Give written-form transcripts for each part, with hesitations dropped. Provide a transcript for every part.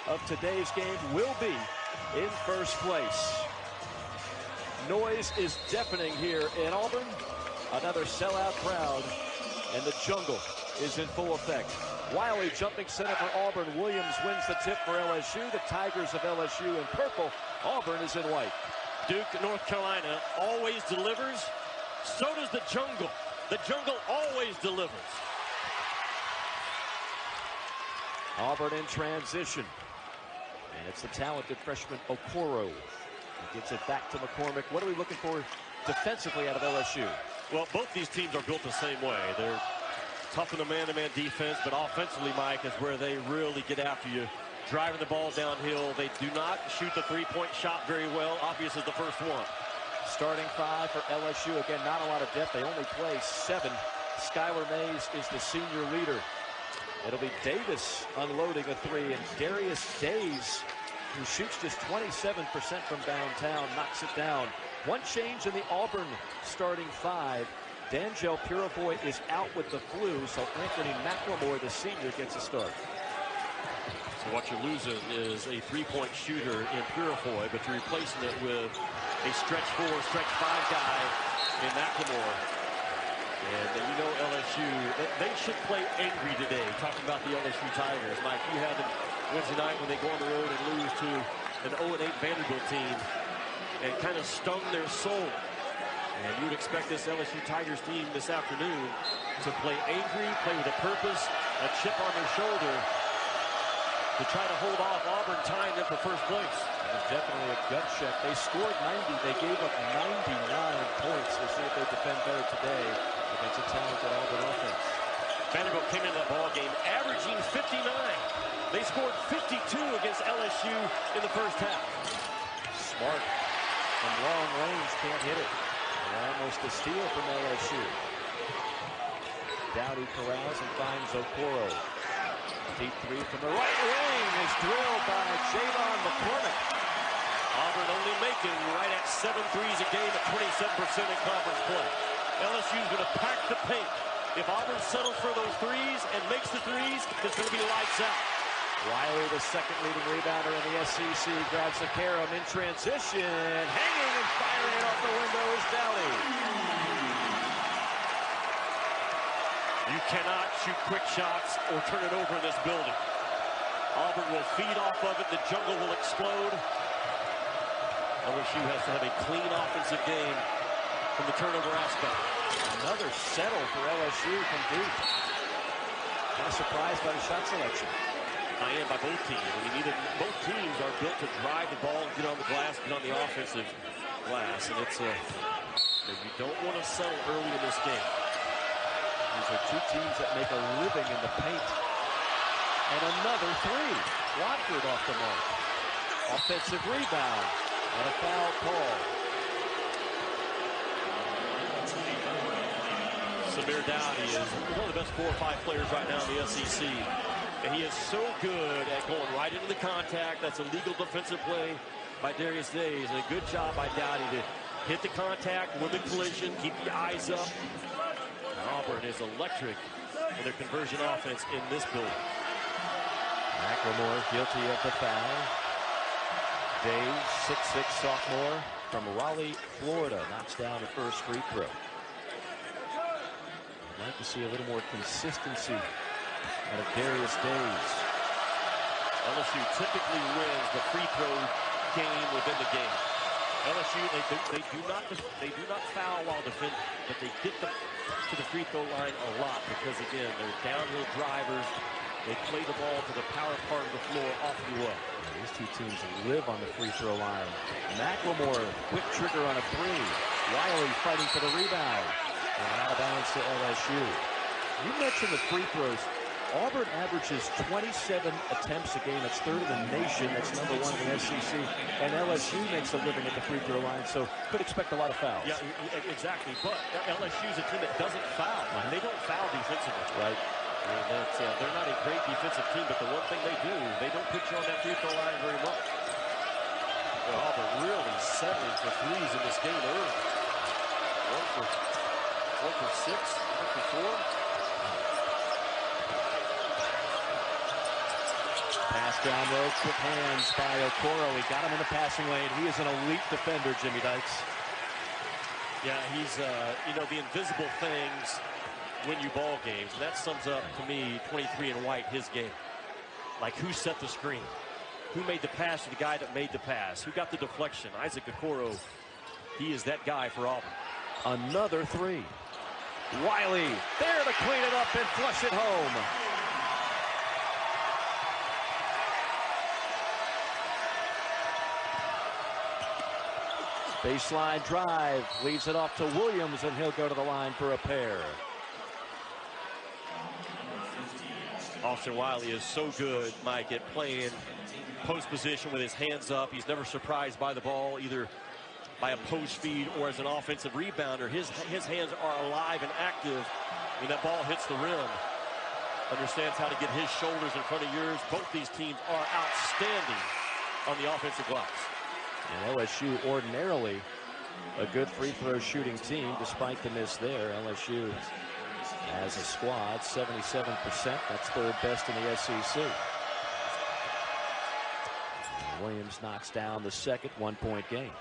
of today's game will be in first place. Noise is deafening here in Auburn. Another sellout crowd, and the jungle is in full effect. Wiley jumping center for Auburn. Williams wins the tip for LSU. The Tigers of LSU in purple. Auburn is in white. Duke, North Carolina always delivers. So does the jungle. The jungle always delivers. Auburn in transition. And it's the talented freshman Okoro. He gets it back to McCormick. What are we looking for defensively out of LSU? Well, both these teams are built the same way. They're tough in the man-to-man defense, but offensively, Mike, is where they really get after you. Driving the ball downhill. They do not shoot the three-point shot very well. Obvious is the first one. Starting five for LSU. Again, not a lot of depth. They only play 7. Skylar Mays is the senior leader. It'll be Davis unloading a 3, and Darius Days, who shoots just 27% from downtown, knocks it down. One change in the Auburn starting five. D'Angelo Purifoy is out with the flu, so Anthony McLemore, the senior, gets a start. So what you're losing is a three-point shooter in Purifoy, but you're replacing it with a stretch 4, stretch 5 guy in McLemore. And you know LSU, they should play angry today, talking about the LSU Tigers. Mike, you had them Wednesday night when they go on the road and lose to an 0-8 Vanderbilt team and kind of stung their soul. And you would expect this LSU Tigers team this afternoon to play angry, play with a purpose, a chip on their shoulder to try to hold off Auburn, tying them for first place. It was definitely a gut check. They scored 90. They gave up 99 points. We'll see if they defend better today against a talented Auburn offense. Vanderbilt came into the ball game averaging 59. They scored 52 against LSU in the first half. Smart from long range, can't hit it. And almost a steal from LSU. Dowdy corrals and finds Okoro. Deep 3 from the right wing is drilled by Javon McCormick. Auburn only making right at 7 threes a game at 27% in conference play. LSU's going to pack the paint. If Auburn settles for those threes and makes the threes, it's going to be lights out. Wiley, the second leading rebounder in the SEC, grabs the carom in transition. Hanging and firing it off the window is Dowdy. You cannot shoot quick shots or turn it over in this building. Auburn will feed off of it. The jungle will explode. LSU has to have a clean offensive game from the turnover aspect. Another settle for LSU from Duke. Kind of surprised by the shot selection. I am by both teams. I mean, both teams are built to drive the ball, get on the glass, get on the offensive glass, and it's you don't want to settle early in this game. These are two teams that make a living in the paint. And another 3. Watford off the mark. Offensive rebound and a foul call. Samir Dowdy is one of the best 4 or 5 players right now in the SEC. And he is so good at going right into the contact. That's a legal defensive play by Darius Days. And a good job by Dowdy to hit the contact, win the collision, keep the eyes up. Auburn is electric in their conversion offense in this building. McLemore guilty of the foul. Days, 6'6" sophomore from Raleigh, Florida, knocks down the first free throw. I'd like to see a little more consistency out of Darius Days. LSU typically wins the free throw game within the game. LSU, they do not foul while defending, but they get to the free throw line a lot because, again, they're downhill drivers. They play the ball to the power part of the floor awfully well. Yeah, these two teams live on the free throw line. McLemore, quick trigger on a 3. Wiley fighting for the rebound. And out of bounds to LSU. You mentioned the free throws. Auburn averages 27 attempts a game. That's 3rd in the nation. That's number 1 in the SEC. And LSU makes a living at the free throw line, so could expect a lot of fouls. Yeah, exactly. But LSU is a team that doesn't foul. And they don't foul defensively. Right. I mean, they're not a great defensive team, but the one thing they do, they don't put you on that free throw line very much. Well, Auburn really settling for threes in this game early. 1 for 6, 1 for 4. Pass Down low, quick hands by Okoro. He got him in the passing lane. He is an elite defender, Jimmy Dykes. Yeah, he's, the invisible things win you ball games. And that sums up, to me, 23 and White, his game. Like, who set the screen? Who made the pass to the guy that made the pass? Who got the deflection? Isaac Okoro. He is that guy for Auburn. Another three. Wiley there to clean it up and flush it home. Baseline drive, leaves it off to Williams, and he'll go to the line for a pair. Austin Wiley is so good, Mike, at playing post position with his hands up. He's never surprised by the ball, either by a post feed or as an offensive rebounder. His hands are alive and active when that ball hits the rim. Understands how to get his shoulders in front of yours. Both these teams are outstanding on the offensive glass. And LSU ordinarily a good free throw shooting team despite the miss there. LSU as a squad 77%. That's third best in the SEC. And Williams knocks down the second 1-point game.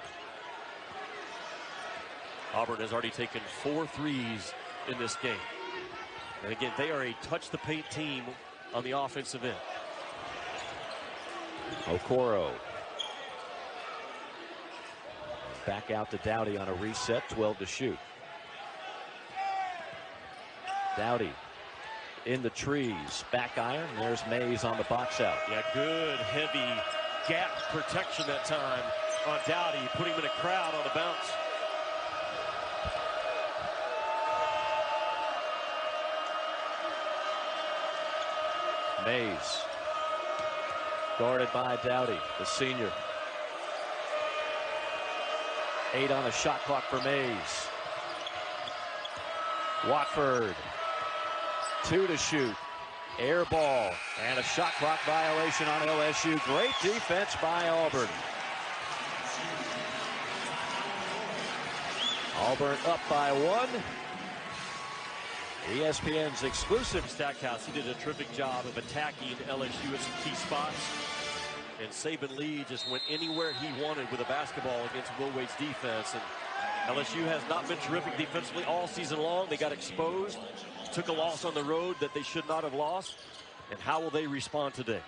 Auburn has already taken 4 threes in this game. And again, they are a touch the paint team on the offensive end. Okoro. Back out to Dowdy on a reset, 12 to shoot. Dowdy in the trees, back iron. There's Mays on the box out. Yeah, good heavy gap protection that time on Dowdy, putting him in a crowd on the bounce. Mays guarded by Dowdy, the senior. 8 on the shot clock for Mays. Watford, 2 to shoot. Air ball and a shot clock violation on LSU. Great defense by Auburn. Auburn up by 1. ESPN's exclusive Stackhouse, he did a terrific job of attacking LSU at some key spots. And Saban Lee just went anywhere he wanted with a basketball against Will Wade's defense. And LSU has not been terrific defensively all season long. They got exposed, took a loss on the road that they should not have lost. And how will they respond today?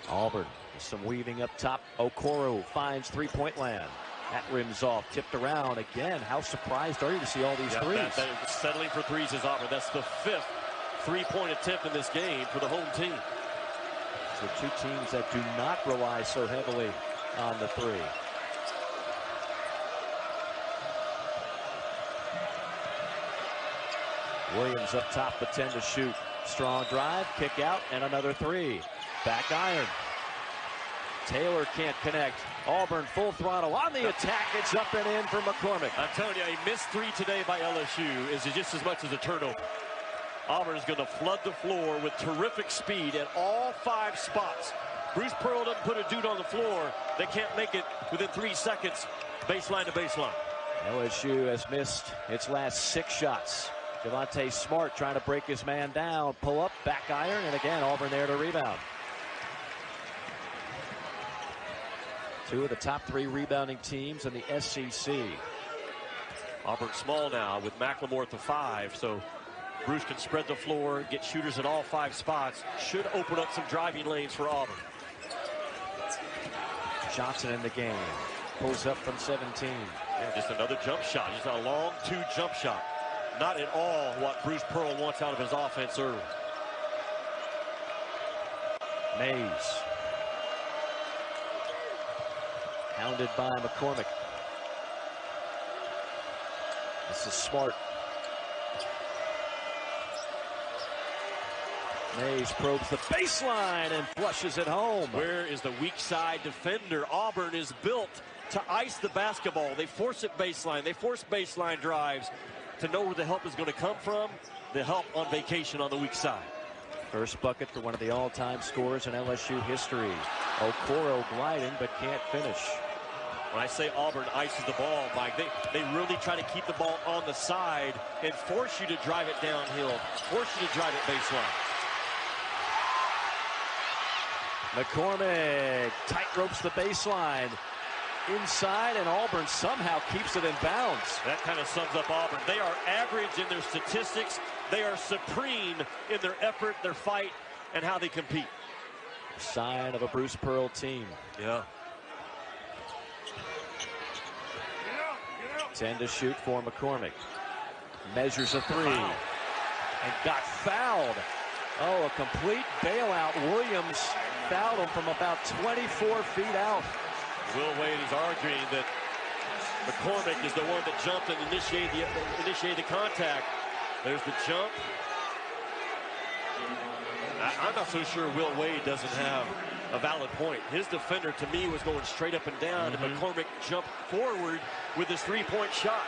Auburn, some weaving up top. Okoro finds three-point land. That rims off, tipped around again. How surprised are you to see all these threes? That settling for threes is Auburn. That's the 5th three-point attempt in this game for the home team. So two teams that do not rely so heavily on the three. Williams up top with 10 to shoot. Strong drive, kick out, and another three. Back iron. Taylor can't connect. Auburn full throttle on the attack. It's up and in for McCormick. I'm telling you, a missed three today by LSU is just as much as a turnover. Auburn is going to flood the floor with terrific speed at all 5 spots. Bruce Pearl doesn't put a dude on the floor. They can't make it within 3 seconds, baseline to baseline. LSU has missed its last 6 shots. Devontae Smart trying to break his man down. Pull up, back iron, and again, Auburn there to rebound. 2 of the top 3 rebounding teams in the SEC. Auburn small now with McLemore at the 5, so Bruce can spread the floor, get shooters at all 5 spots. Should open up some driving lanes for Auburn. Johnson in the game. Pulls up from 17. Yeah, just another jump shot. Just a long 2 jump shot. Not at all what Bruce Pearl wants out of his offense early. Mays. Hounded by McCormick. This is Smart. Mays probes the baseline and flushes it home. Where is the weak side defender? Auburn is built to ice the basketball. They force it baseline. They force baseline drives to know where the help is going to come from. The help on vacation on the weak side. First bucket for one of the all-time scorers in LSU history. Okoro gliding but can't finish. When I say Auburn ices the ball, Mike, they really try to keep the ball on the side and force you to drive it downhill, force you to drive it baseline. McCormick tight ropes the baseline. Inside, and Auburn somehow keeps it in bounds. That kind of sums up Auburn. They are average in their statistics. They are supreme in their effort, their fight, and how they compete. Sign of a Bruce Pearl team. Yeah. 10 to shoot for McCormick. Measures a three. Wow. And got fouled. Oh, a complete bailout. Williams fouled him from about 24 feet out. Will Wade is arguing that McCormick is the one that jumped and initiated the contact. There's the jump. I'm not so sure Will Wade doesn't have a valid point. His defender, to me, was going straight up and down, and McCormick jumped forward with his three-point shot.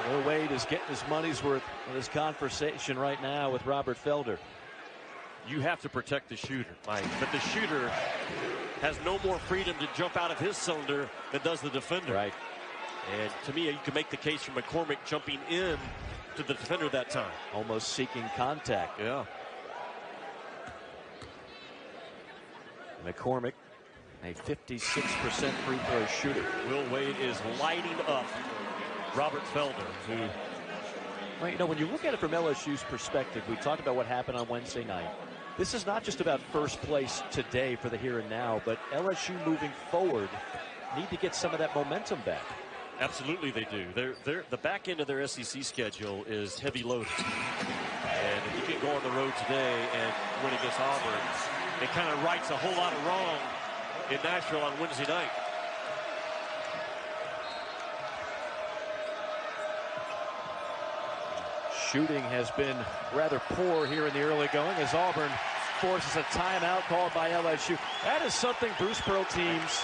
Will Wade is getting his money's worth in this conversation right now with Robert Felder. You have to protect the shooter, Mike, but the shooter has no more freedom to jump out of his cylinder than does the defender. Right. And to me, you can make the case for McCormick jumping in to the defender that time. Almost seeking contact. Yeah. McCormick, a 56% free throw shooter. Will Wade is lighting up Robert Felder, who... Well, you know, when you look at it from LSU's perspective, we talked about what happened on Wednesday night. This is not just about first place today for the here and now, but LSU moving forward need to get some of that momentum back. Absolutely they do. The back end of their SEC schedule is heavy loaded. And if you can go on the road today and win against Auburn, it kind of rights a whole lot of wrong in Nashville on Wednesday night. Shooting has been rather poor here in the early going as Auburn forces a timeout called by LSU. That is something Bruce Pearl teams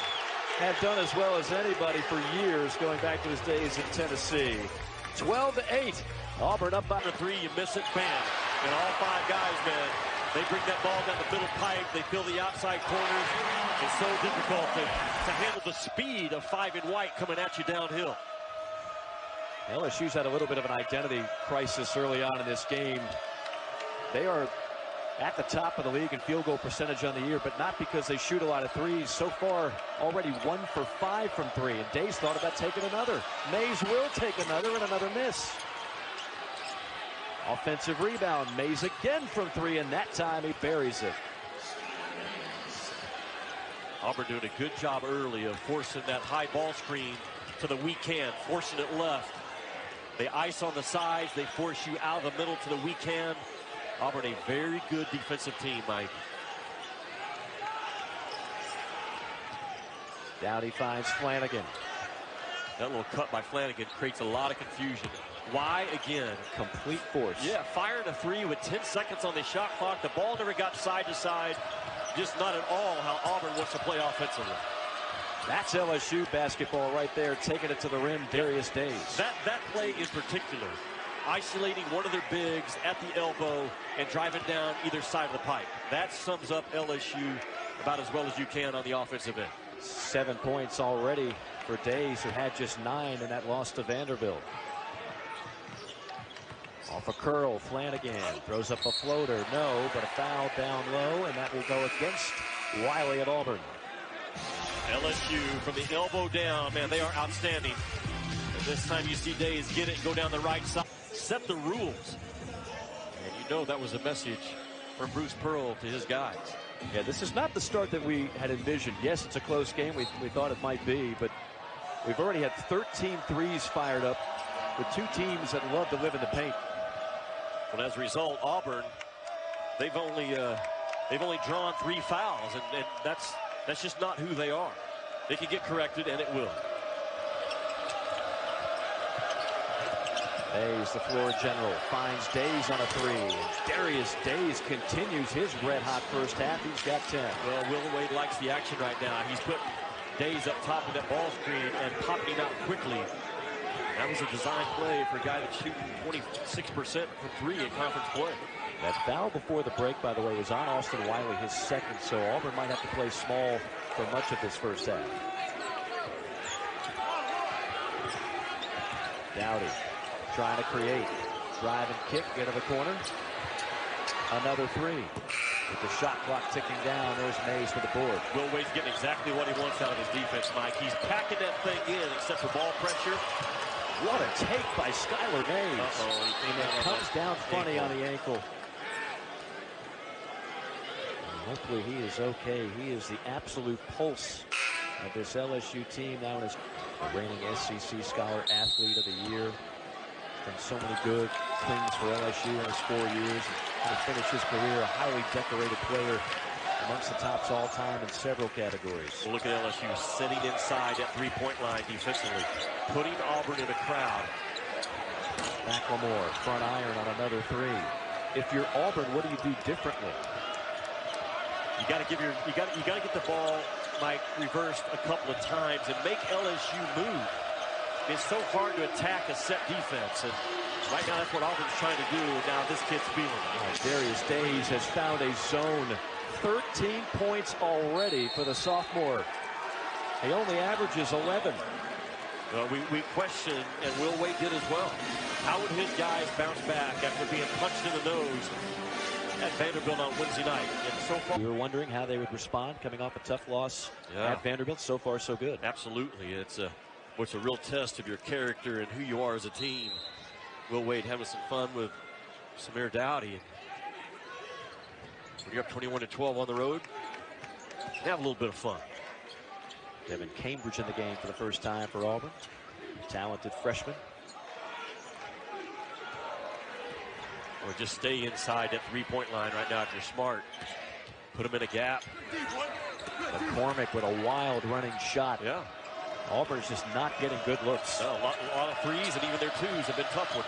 have done as well as anybody for years, going back to his days in Tennessee. 12-8. Auburn up by 3. You miss it, bam. And all 5 guys, man, they bring that ball down the middle pipe. They fill the outside corners. It's so difficult to handle the speed of 5 in white coming at you downhill. LSU's had a little bit of an identity crisis early on in this game. They are at the top of the league in field goal percentage on the year, but not because they shoot a lot of threes. So far, already 1 for 5 from 3, and Days thought about taking another. Mays will take another, and another miss. Offensive rebound. Mays again from 3, and that time he buries it. Auburn doing a good job early of forcing that high ball screen to the weak hand, forcing it left. They ice on the sides. They force you out of the middle to the weak hand. Auburn, a very good defensive team, Mike. Dowdy finds Flanagan. That little cut by Flanagan creates a lot of confusion. Why again? Complete force. Yeah, fired a 3 with 10 seconds on the shot clock. The ball never got side to side. Just not at all how Auburn wants to play offensively. That's LSU basketball right there, taking it to the rim. Darius Days. That play in particular, isolating one of their bigs at the elbow and driving down either side of the pipe. That sums up LSU about as well as you can on the offensive end. 7 points already for Days, who had just 9 in that loss to Vanderbilt. Off a curl, Flanagan throws up a floater. No, but a foul down low, and that will go against Wiley at Auburn. LSU from the elbow down, man, they are outstanding. And this time you see Days get it, go down the right side, set the rules. And you know that was a message from Bruce Pearl to his guys. Yeah, this is not the start that we had envisioned. Yes, it's a close game. We thought it might be, but we've already had 13 threes fired up with 2 teams that love to live in the paint. Well, as a result, Auburn, they've only drawn 3 fouls, and that's just not who they are. They can get corrected, and it will. Days, the floor general, finds Days on a 3. And Darius Days continues his red-hot first half. He's got 10. Well, Will Wade likes the action right now. He's putting Days up top of that ball screen and popping him out quickly. That was a design play for a guy that's shooting 26% from 3 in conference play. That foul before the break, by the way, was on Austin Wiley, his second, so Auburn might have to play small for much of this first half. Dowdy trying to create. Drive and kick into the corner. Another three. With the shot clock ticking down, there's Mays for the board. Will Wade's getting exactly what he wants out of his defense, Mike. He's packing that thing in, except for ball pressure. What a take by Skylar Mays. And it comes down funny on the ankle. Hopefully he is okay. He is the absolute pulse of this LSU team now, as the reigning SEC Scholar Athlete of the Year. Done so many good things for LSU in his 4 years. And to finish his career, a highly decorated player amongst the tops all time in several categories. Well, look at LSU sitting inside that three-point line defensively, putting Auburn in a crowd. McLemore, front iron on another three. If you're Auburn, what do you do differently? You got to get the ball, Mike, reversed a couple of times and make LSU move. It's so hard to attack a set defense, and right now that's what Auburn's trying to do. Now this kid's feeling it. Darius Days has found a zone. 13 points already for the sophomore. He only averages 11. We question, and Will Wade did as well. How would his guys bounce back after being punched in the nose at Vanderbilt on Wednesday night? And so far, we were wondering how they would respond coming off a tough loss at Vanderbilt. So far, so good. Absolutely. It's a real test of your character and who you are as a team. Will Wade having some fun with Samir Dowdy. When you're up 21-12 on the road, have a little bit of fun. Devin Cambridge in the game for the first time for Auburn. Talented freshman. Or just stay inside that three-point line right now if you're smart. Put him in a gap. McCormick with a wild running shot. Yeah. Auburn's just not getting good looks. No, a lot of threes, and even their twos have been tough ones.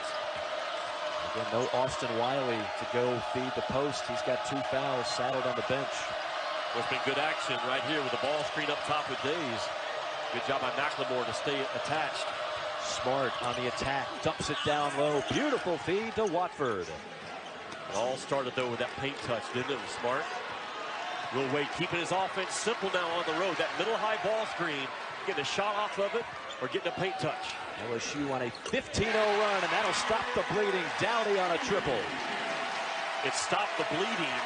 Again, no Austin Wiley to go feed the post. He's got 2 fouls saddled on the bench. Well, it's been good action right here with the ball screen up top with Days. Good job by McLemore to stay attached. Smart on the attack, dumps it down low. Beautiful feed to Watford. It all started, though, with that paint touch, didn't it? Smart. Will Wade keeping his offense simple now on the road. That middle high ball screen, getting a shot off of it or getting a paint touch. LSU on a 15-0 run, and that'll stop the bleeding. Dowdy on a triple. It stopped the bleeding,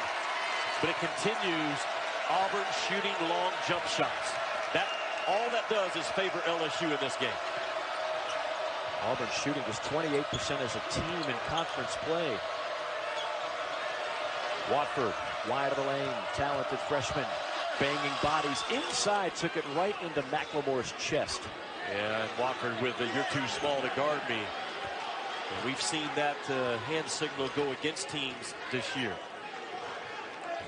but it continues. Auburn shooting long jump shots. All that does is favor LSU in this game. Auburn shooting just 28% as a team in conference play. Watford, wide of the lane, talented freshman, banging bodies inside, took it right into McLemore's chest. And Watford with the "you're too small to guard me." And we've seen that hand signal go against teams this year.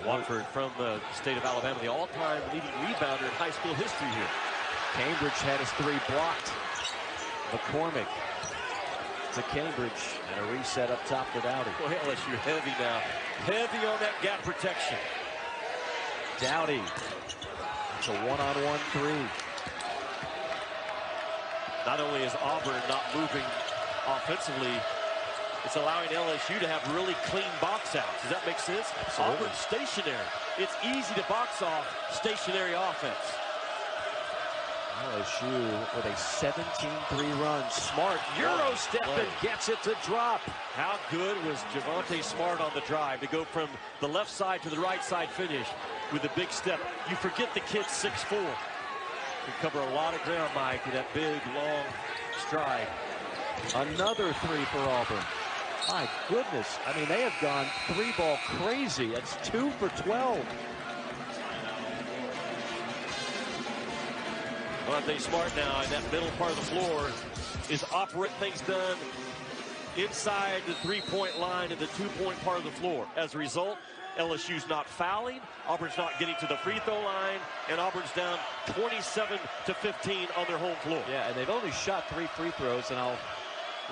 Watford from the state of Alabama, the all-time leading rebounder in high school history here. Cambridge had his 3 blocked. McCormick to Cambridge, and a reset up top for Dowdy. Well, LSU heavy now. Heavy on that gap protection. Dowdy. It's a one-on-one 3. Not only is Auburn not moving offensively, it's allowing LSU to have really clean box outs. Does that make sense? Absolutely. Auburn's stationary. It's easy to box off stationary offense. LSU with a 17-3 run. Smart Euro step and gets it to drop. How good was Javonte Smart on the drive to go from the left side to the right side finish with a big step? You forget the kid's 6'4". Can cover a lot of ground, Mike, with that big, long stride. Another 3 for Auburn. My goodness. I mean, they have gone 3-ball crazy. That's 2 for 12. Javonte Smart now in that middle part of the floor is operate things done inside the three-point line and the two-point part of the floor. As a result, LSU's not fouling, Auburn's not getting to the free throw line, and Auburn's down 27-15 on their home floor. Yeah, and they've only shot 3 free throws, and I'll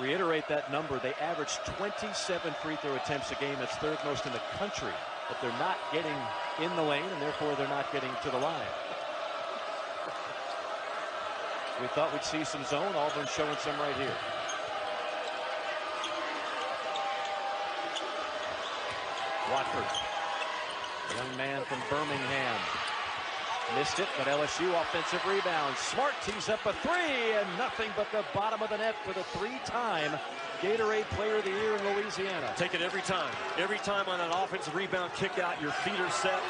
reiterate that number. They average 27 free throw attempts a game. That's 3rd most in the country. But they're not getting in the lane, and therefore they're not getting to the line. We thought we'd see some zone. Auburn showing some right here. Watford, young man from Birmingham, missed it, but LSU offensive rebound. Smart tees up a 3, and nothing but the bottom of the net for the 3-time Gatorade Player of the Year in Louisiana. Take it every time. Every time on that offensive rebound kick out, your feet are set.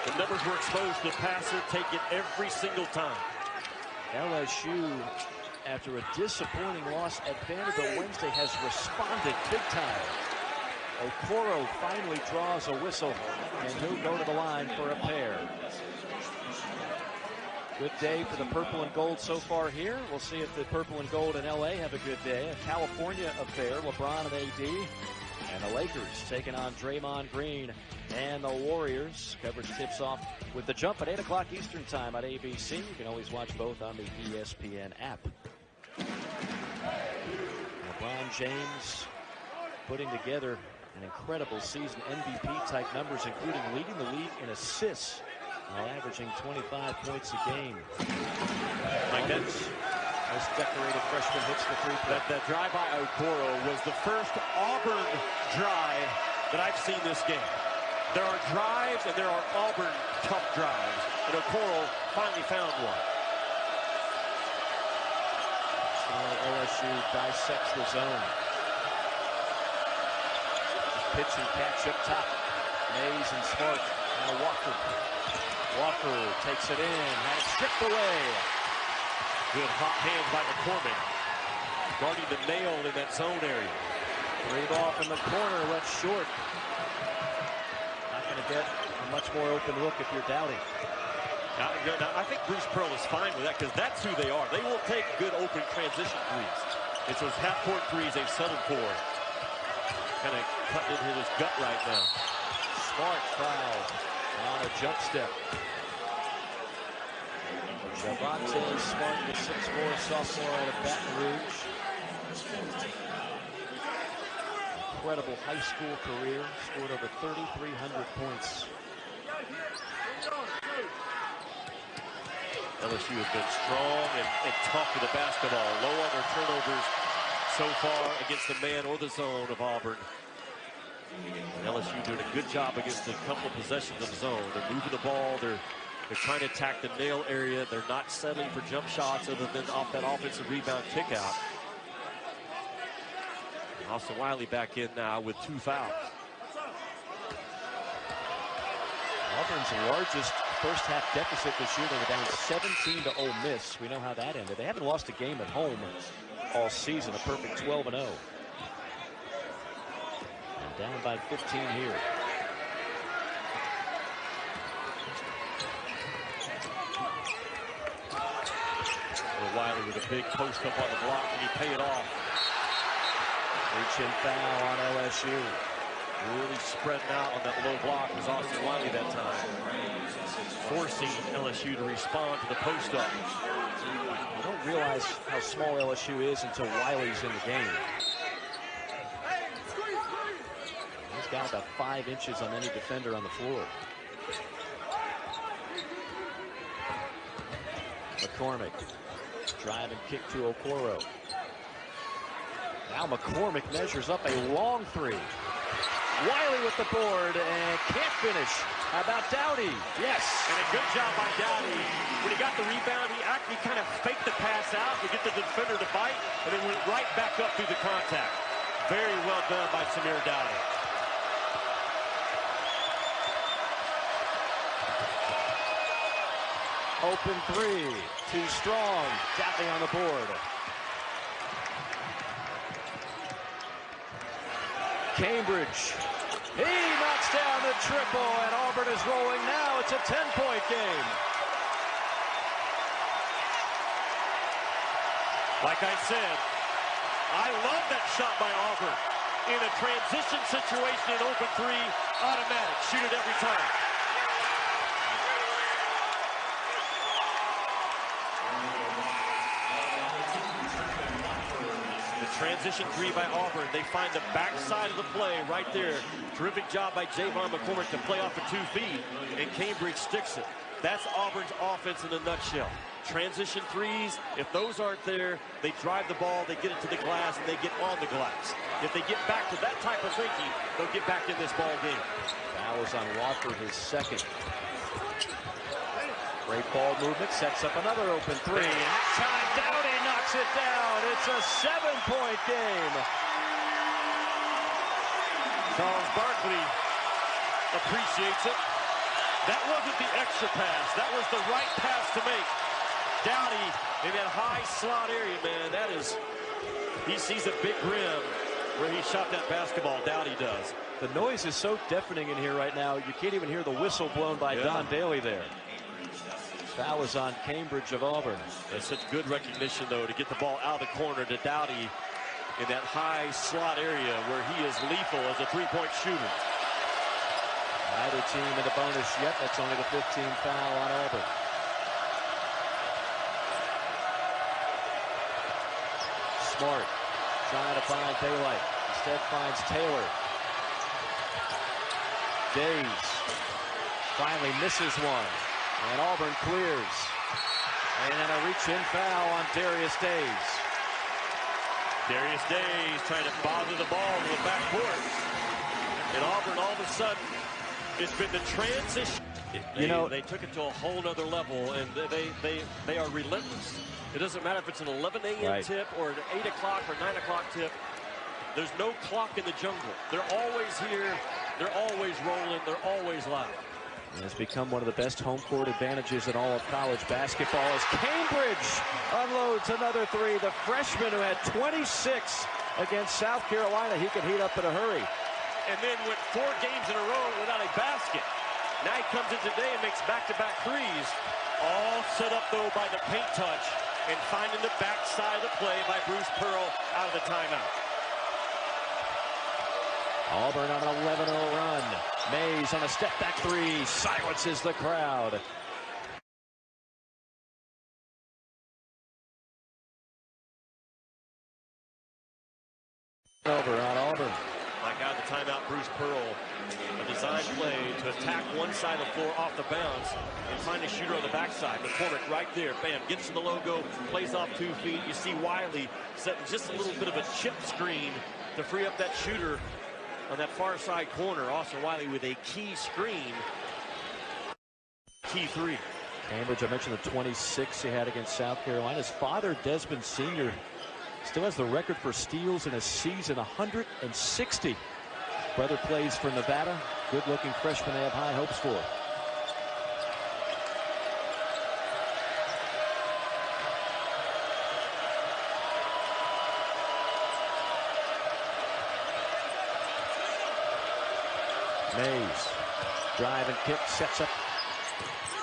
The numbers were exposed to the passer. Take it every single time. LSU, after a disappointing loss at Vanderbilt Wednesday, has responded big time. Okoro finally draws a whistle, and he'll go to the line for a pair. Good day for the purple and gold so far here. We'll see if the purple and gold in LA have a good day. A California affair, LeBron and AD. And the Lakers taking on Draymond Green and the Warriors. Coverage tips off with the jump at 8 o'clock Eastern time on ABC. You can always watch both on the ESPN app. LeBron James putting together an incredible season, MVP-type numbers, including leading the league in assists, while averaging 25 points a game. Like that's most decorated freshman hits the three-point. That drive by Okoro was the first Auburn drive that I've seen this game. There are drives and there are Auburn tough drives, and Okoro finally found one. So LSU dissects the zone. Pitch and catch up top. Mays and Smart. Now Walker. Walker takes it in. Had it stripped away. Good hot hands by McCormick. Guarding the nail in that zone area. Read off in the corner. Left short. Not going to get a much more open look if you're doubting. Now, I think Bruce Pearl is fine with that because that's who they are. They will take good open transition threes. It's those half-court threes they've settled for. Kind of cutting into his gut right now. Smart foul on a jump step. Javonte Smart, the 6'4" sophomore out of Baton Rouge. Incredible high school career. Scored over 3,300 points. LSU has been strong and tough with the basketball. Low on their turnovers so far against the man or the zone of Auburn. And LSU doing a good job against a couple of possessions of zone. They're moving the ball. They're trying to attack the nail area. They're not settling for jump shots other than off that offensive rebound kick out. Austin Wiley back in now with 2 fouls. Auburn's largest first half deficit this year. They were down 17 to Ole Miss. We know how that ended. They haven't lost a game at home all season. A perfect 12-0. And down by 15 here. Wiley with a big post up on the block. Can he pay it off? Reach-in foul on LSU. Really spreading out on that low block was Austin Wiley that time. Forcing LSU to respond to the post up. You don't realize how small LSU is until Wiley's in the game. He's got about 5 inches on any defender on the floor. McCormick. Drive and kick to Okoro. Now McCormick measures up a long three. Wiley with the board and can't finish. How about Dowdy? Yes. And a good job by Dowdy. When he got the rebound, he actually kind of faked the pass out to get the defender to bite, and then went right back up through the contact. Very well done by Samir Dowdy. Open three. Too strong. Dowdy on the board. Cambridge. He knocks down the triple, and Auburn is rolling now. It's a 10-point game. Like I said, I love that shot by Auburn. In a transition situation, an open three, automatic. Shoot it every time. Transition three by Auburn. They find the backside of the play right there. Terrific job by Javon McCormick to play off of 2 feet, and Cambridge sticks it. That's Auburn's offense in a nutshell. Transition threes, if those aren't there, they drive the ball, they get it to the glass, and they get on the glass. If they get back to that type of thinking, they'll get back in this ball game. Foul is on Walker, his second. Great ball movement, sets up another open three. And that time, Dowdy knocks it down. It's a 7-point game. Charles Barkley appreciates it. That wasn't the extra pass. That was the right pass to make. Dowdy in that high slot area, man. That is, he sees a big rim where he shot that basketball. Dowdy does. The noise is so deafening in here right now, you can't even hear the whistle blown by Don Daly there. Foul is on Cambridge of Auburn. That's such good recognition, though, to get the ball out of the corner to Dowdy in that high slot area where he is lethal as a three-point shooter. Neither team in the bonus yet. That's only the 15th foul on Auburn. Smart trying to find daylight. Instead finds Taylor. Days finally misses one. And Auburn clears. And then a reach-in foul on Darius Days. Darius Days trying to bother the ball to the backcourt. And Auburn, all of a sudden, it's been the transition. They took it to a whole other level, and they are relentless. It doesn't matter if it's an 11 a.m. tip or an 8 o'clock or 9 o'clock tip. There's no clock in the jungle. They're always here. They're always rolling. They're always live. It has become one of the best home court advantages in all of college basketball as Cambridge unloads another three. The freshman who had 26 against South Carolina, he can heat up in a hurry. And then went 4 games in a row without a basket. Now he comes in today and makes back-to-back threes. All set up, though, by the paint touch and finding the backside of the play by Bruce Pearl out of the timeout. Auburn on an 11-0 run. Mays on a step-back three. Silences the crowd. Over on Auburn. Like out of the timeout, Bruce Pearl. A design play to attack one side of the floor off the bounce and find a shooter on the backside. McCormick right there. Bam. Gets to the logo. Plays off 2 feet. You see Wiley setting just a little bit of a chip screen to free up that shooter on that far side corner. Austin Wiley with a key screen. Key three. Cambridge, I mentioned the 26 he had against South Carolina. His father, Desmond Sr., still has the record for steals in a season, 160. Brother plays for Nevada. Good-looking freshman they have high hopes for. Mays, drive and kick, sets up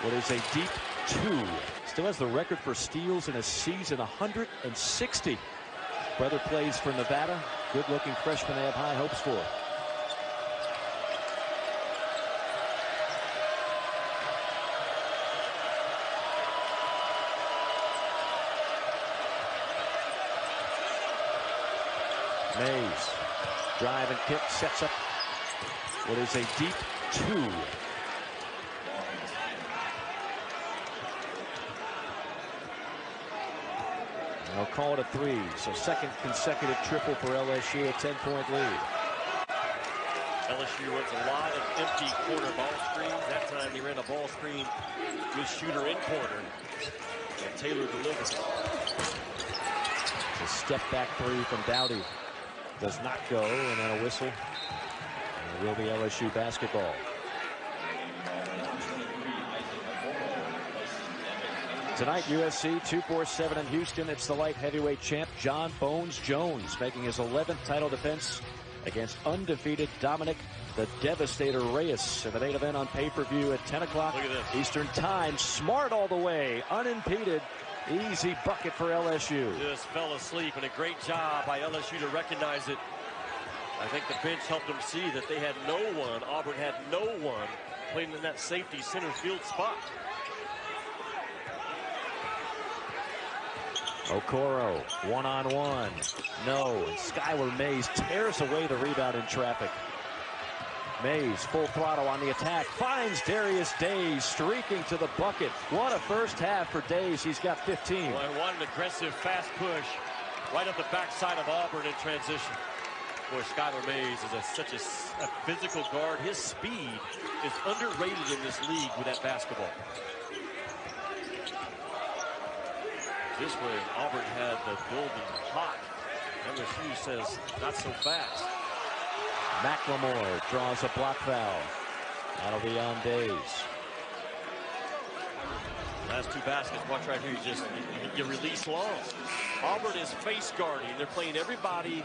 what is a deep 2. Still has the record for steals in a season, 160. Brother plays for Nevada. Good-looking freshman they have high hopes for. Mays, drive and kick, sets up what is a deep 2. They'll call it a 3. So second consecutive triple for LSU, a 10-point lead. LSU runs a lot of empty corner ball screens. That time they ran a ball screen with shooter in corner. And Taylor delivers. A step back 3 from Dowdy. Does not go, and then a whistle. And it will be LSU basketball. Tonight, USC 247 in Houston. It's the light heavyweight champ John Bones Jones making his 11th title defense against undefeated Dominic the Devastator Reyes in the main event on pay-per-view at 10 o'clock Eastern Time. Smart all the way, unimpeded. Easy bucket for LSU. Just fell asleep, and a great job by LSU to recognize it. I think the bench helped them see that they had no one. Auburn had no one playing in that safety center field spot. Okoro, one-on-one. No, and Skylar Mays tears away the rebound in traffic. Mays, full throttle on the attack, finds Darius Days streaking to the bucket. What a first half for Days. He's got 15. Well, and what an aggressive, fast push right up the backside of Auburn in transition. Boy, Skylar Mays is such a physical guard. His speed is underrated in this league with that basketball. This way, Auburn had the building hot. LSU says, not so fast. McLemore draws a block foul. That'll be on Days. Last two baskets, watch right here, you release long. Auburn is face guarding. They're playing everybody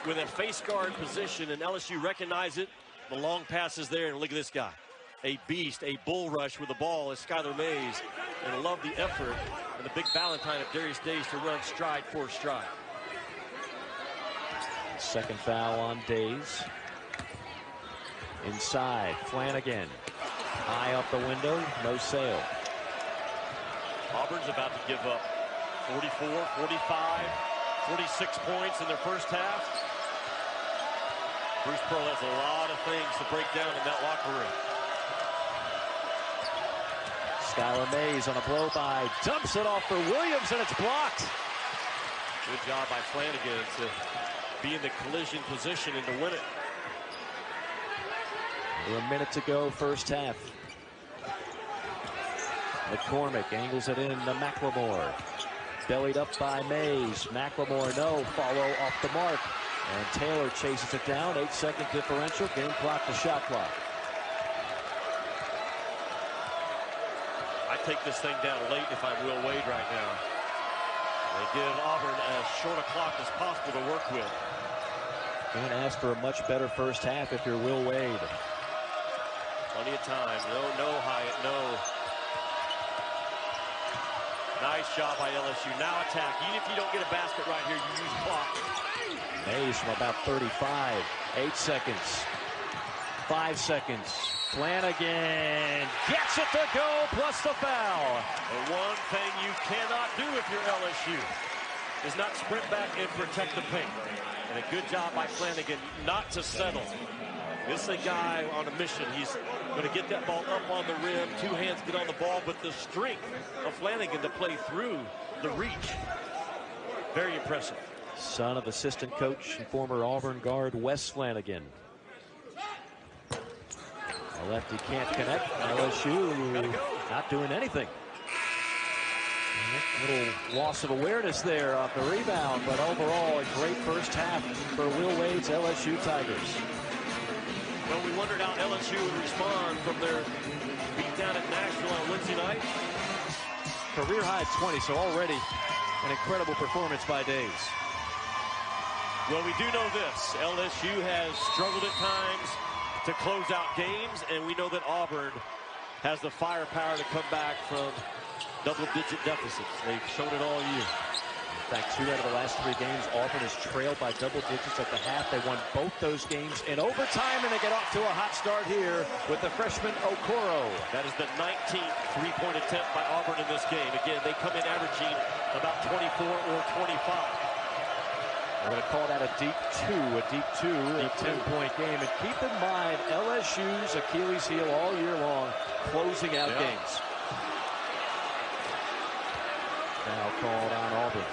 with a face guard position, and LSU recognize it. The long pass is there, and look at this guy. A beast, a bull rush with the ball is Skylar Mays. And I love the effort and the big Valentine of Darius Days to run stride for stride. Second foul on Days. Inside, Flanagan. High up the window, no sail. Auburn's about to give up 44, 45, 46 points in their first half. Bruce Pearl has a lot of things to break down in that locker room. Skylar Mays on a blow-by, dumps it off for Williams, and it's blocked. Good job by Flanagan to be in the collision position and to win it. A minute to go, first half. McCormick angles it in to McLemore. Bellied up by Mays. McLemore, no. Follow off the mark. And Taylor chases it down. 8-second differential. Game clock to shot clock. I take this thing down late if I'm Will Wade right now. They give Auburn as short a clock as possible to work with. Can't ask for a much better first half if you're Will Wade. Plenty of time. No, Hyatt, no. Nice job by LSU. Now attack. Even if you don't get a basket right here, you use clock. Mays from about 35. 8 seconds. 5 seconds. Flanagan gets it to go, plus the foul. The one thing you cannot do if you're LSU is not sprint back and protect the paint. And a good job by Flanagan not to settle. This is a guy on a mission. He's going to get that ball up on the rim. Two hands get on the ball, but the strength of Flanagan to play through the reach. Very impressive. Son of assistant coach and former Auburn guard Wes Flanagan. The lefty can't connect. LSU not doing anything. Little loss of awareness there off the rebound, but overall a great first half for Will Wade's LSU Tigers. Well, we wondered how LSU would respond from their beatdown at Nashville on Wednesday night. Career high 20, so already an incredible performance by Days. Well, we do know this. LSU has struggled at times to close out games, and we know that Auburn has the firepower to come back from double-digit deficits. They've shown it all year. In fact, 2 out of the last 3 games, Auburn has trailed by double digits at the half. They won both those games in overtime, and they get off to a hot start here with the freshman Okoro. That is the 19th three-point attempt by Auburn in this game. Again, they come in averaging about 24 or 25. We're going to call that a deep 2, a 10-point game. And keep in mind, LSU's Achilles heel all year long, closing out games. Now called on Auburn.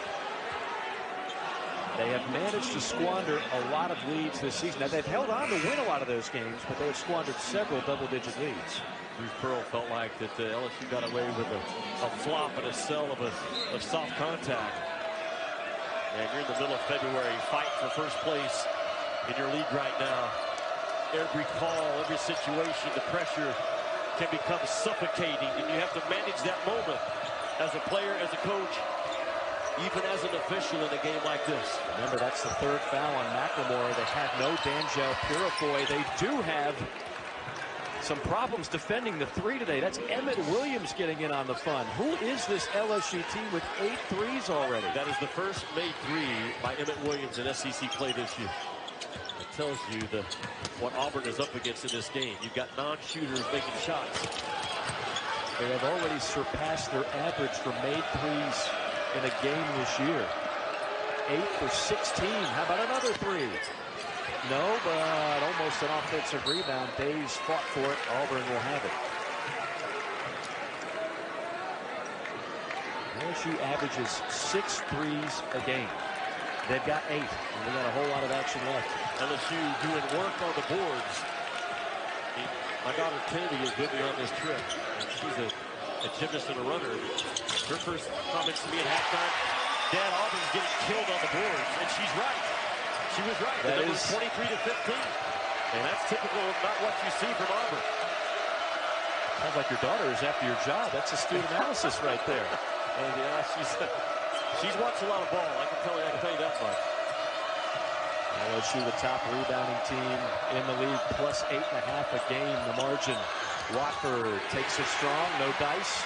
They have managed to squander a lot of leads this season. Now, they've held on to win a lot of those games, but they have squandered several double-digit leads. Bruce Pearl felt like that LSU got away with a flop and a sell of soft contact. And you're in the middle of February, fight for first place in your league right now. Every call, every situation, the pressure can become suffocating, and you have to manage that moment as a player, as a coach, even as an official in a game like this. Remember, that's the 3rd foul on McLemore. They have no Danjel Purifoy. They do have some problems defending the 3 today. That's Emmett Williams getting in on the fun. Who is this LSU team with 8 threes already? That is the first made 3 by Emmett Williams in SEC play this year. It tells you what Auburn is up against in this game. You've got non-shooters making shots. They have already surpassed their average for made threes in a game this year. 8 for 16. How about another 3? No, but almost an offensive rebound. Days fought for it. Auburn will have it. LSU averages 6 threes a game. They've got 8, and we got a whole lot of action left. LSU doing work on the boards. My daughter Kennedy is with me on this trip. And she's a gymnast and a runner. Her first comments to me at halftime, Dad, Auburn's getting killed on the boards. And she's right. She was right. The number 23 to 15. And that's typical of not what you see from Auburn. Sounds like your daughter is after your job. That's astute analysis right there. And yeah, she's watched a lot of ball. I can tell you that much. LSU, the top rebounding team in the league, plus 8.5 a game. The margin. Watford takes it strong. No dice.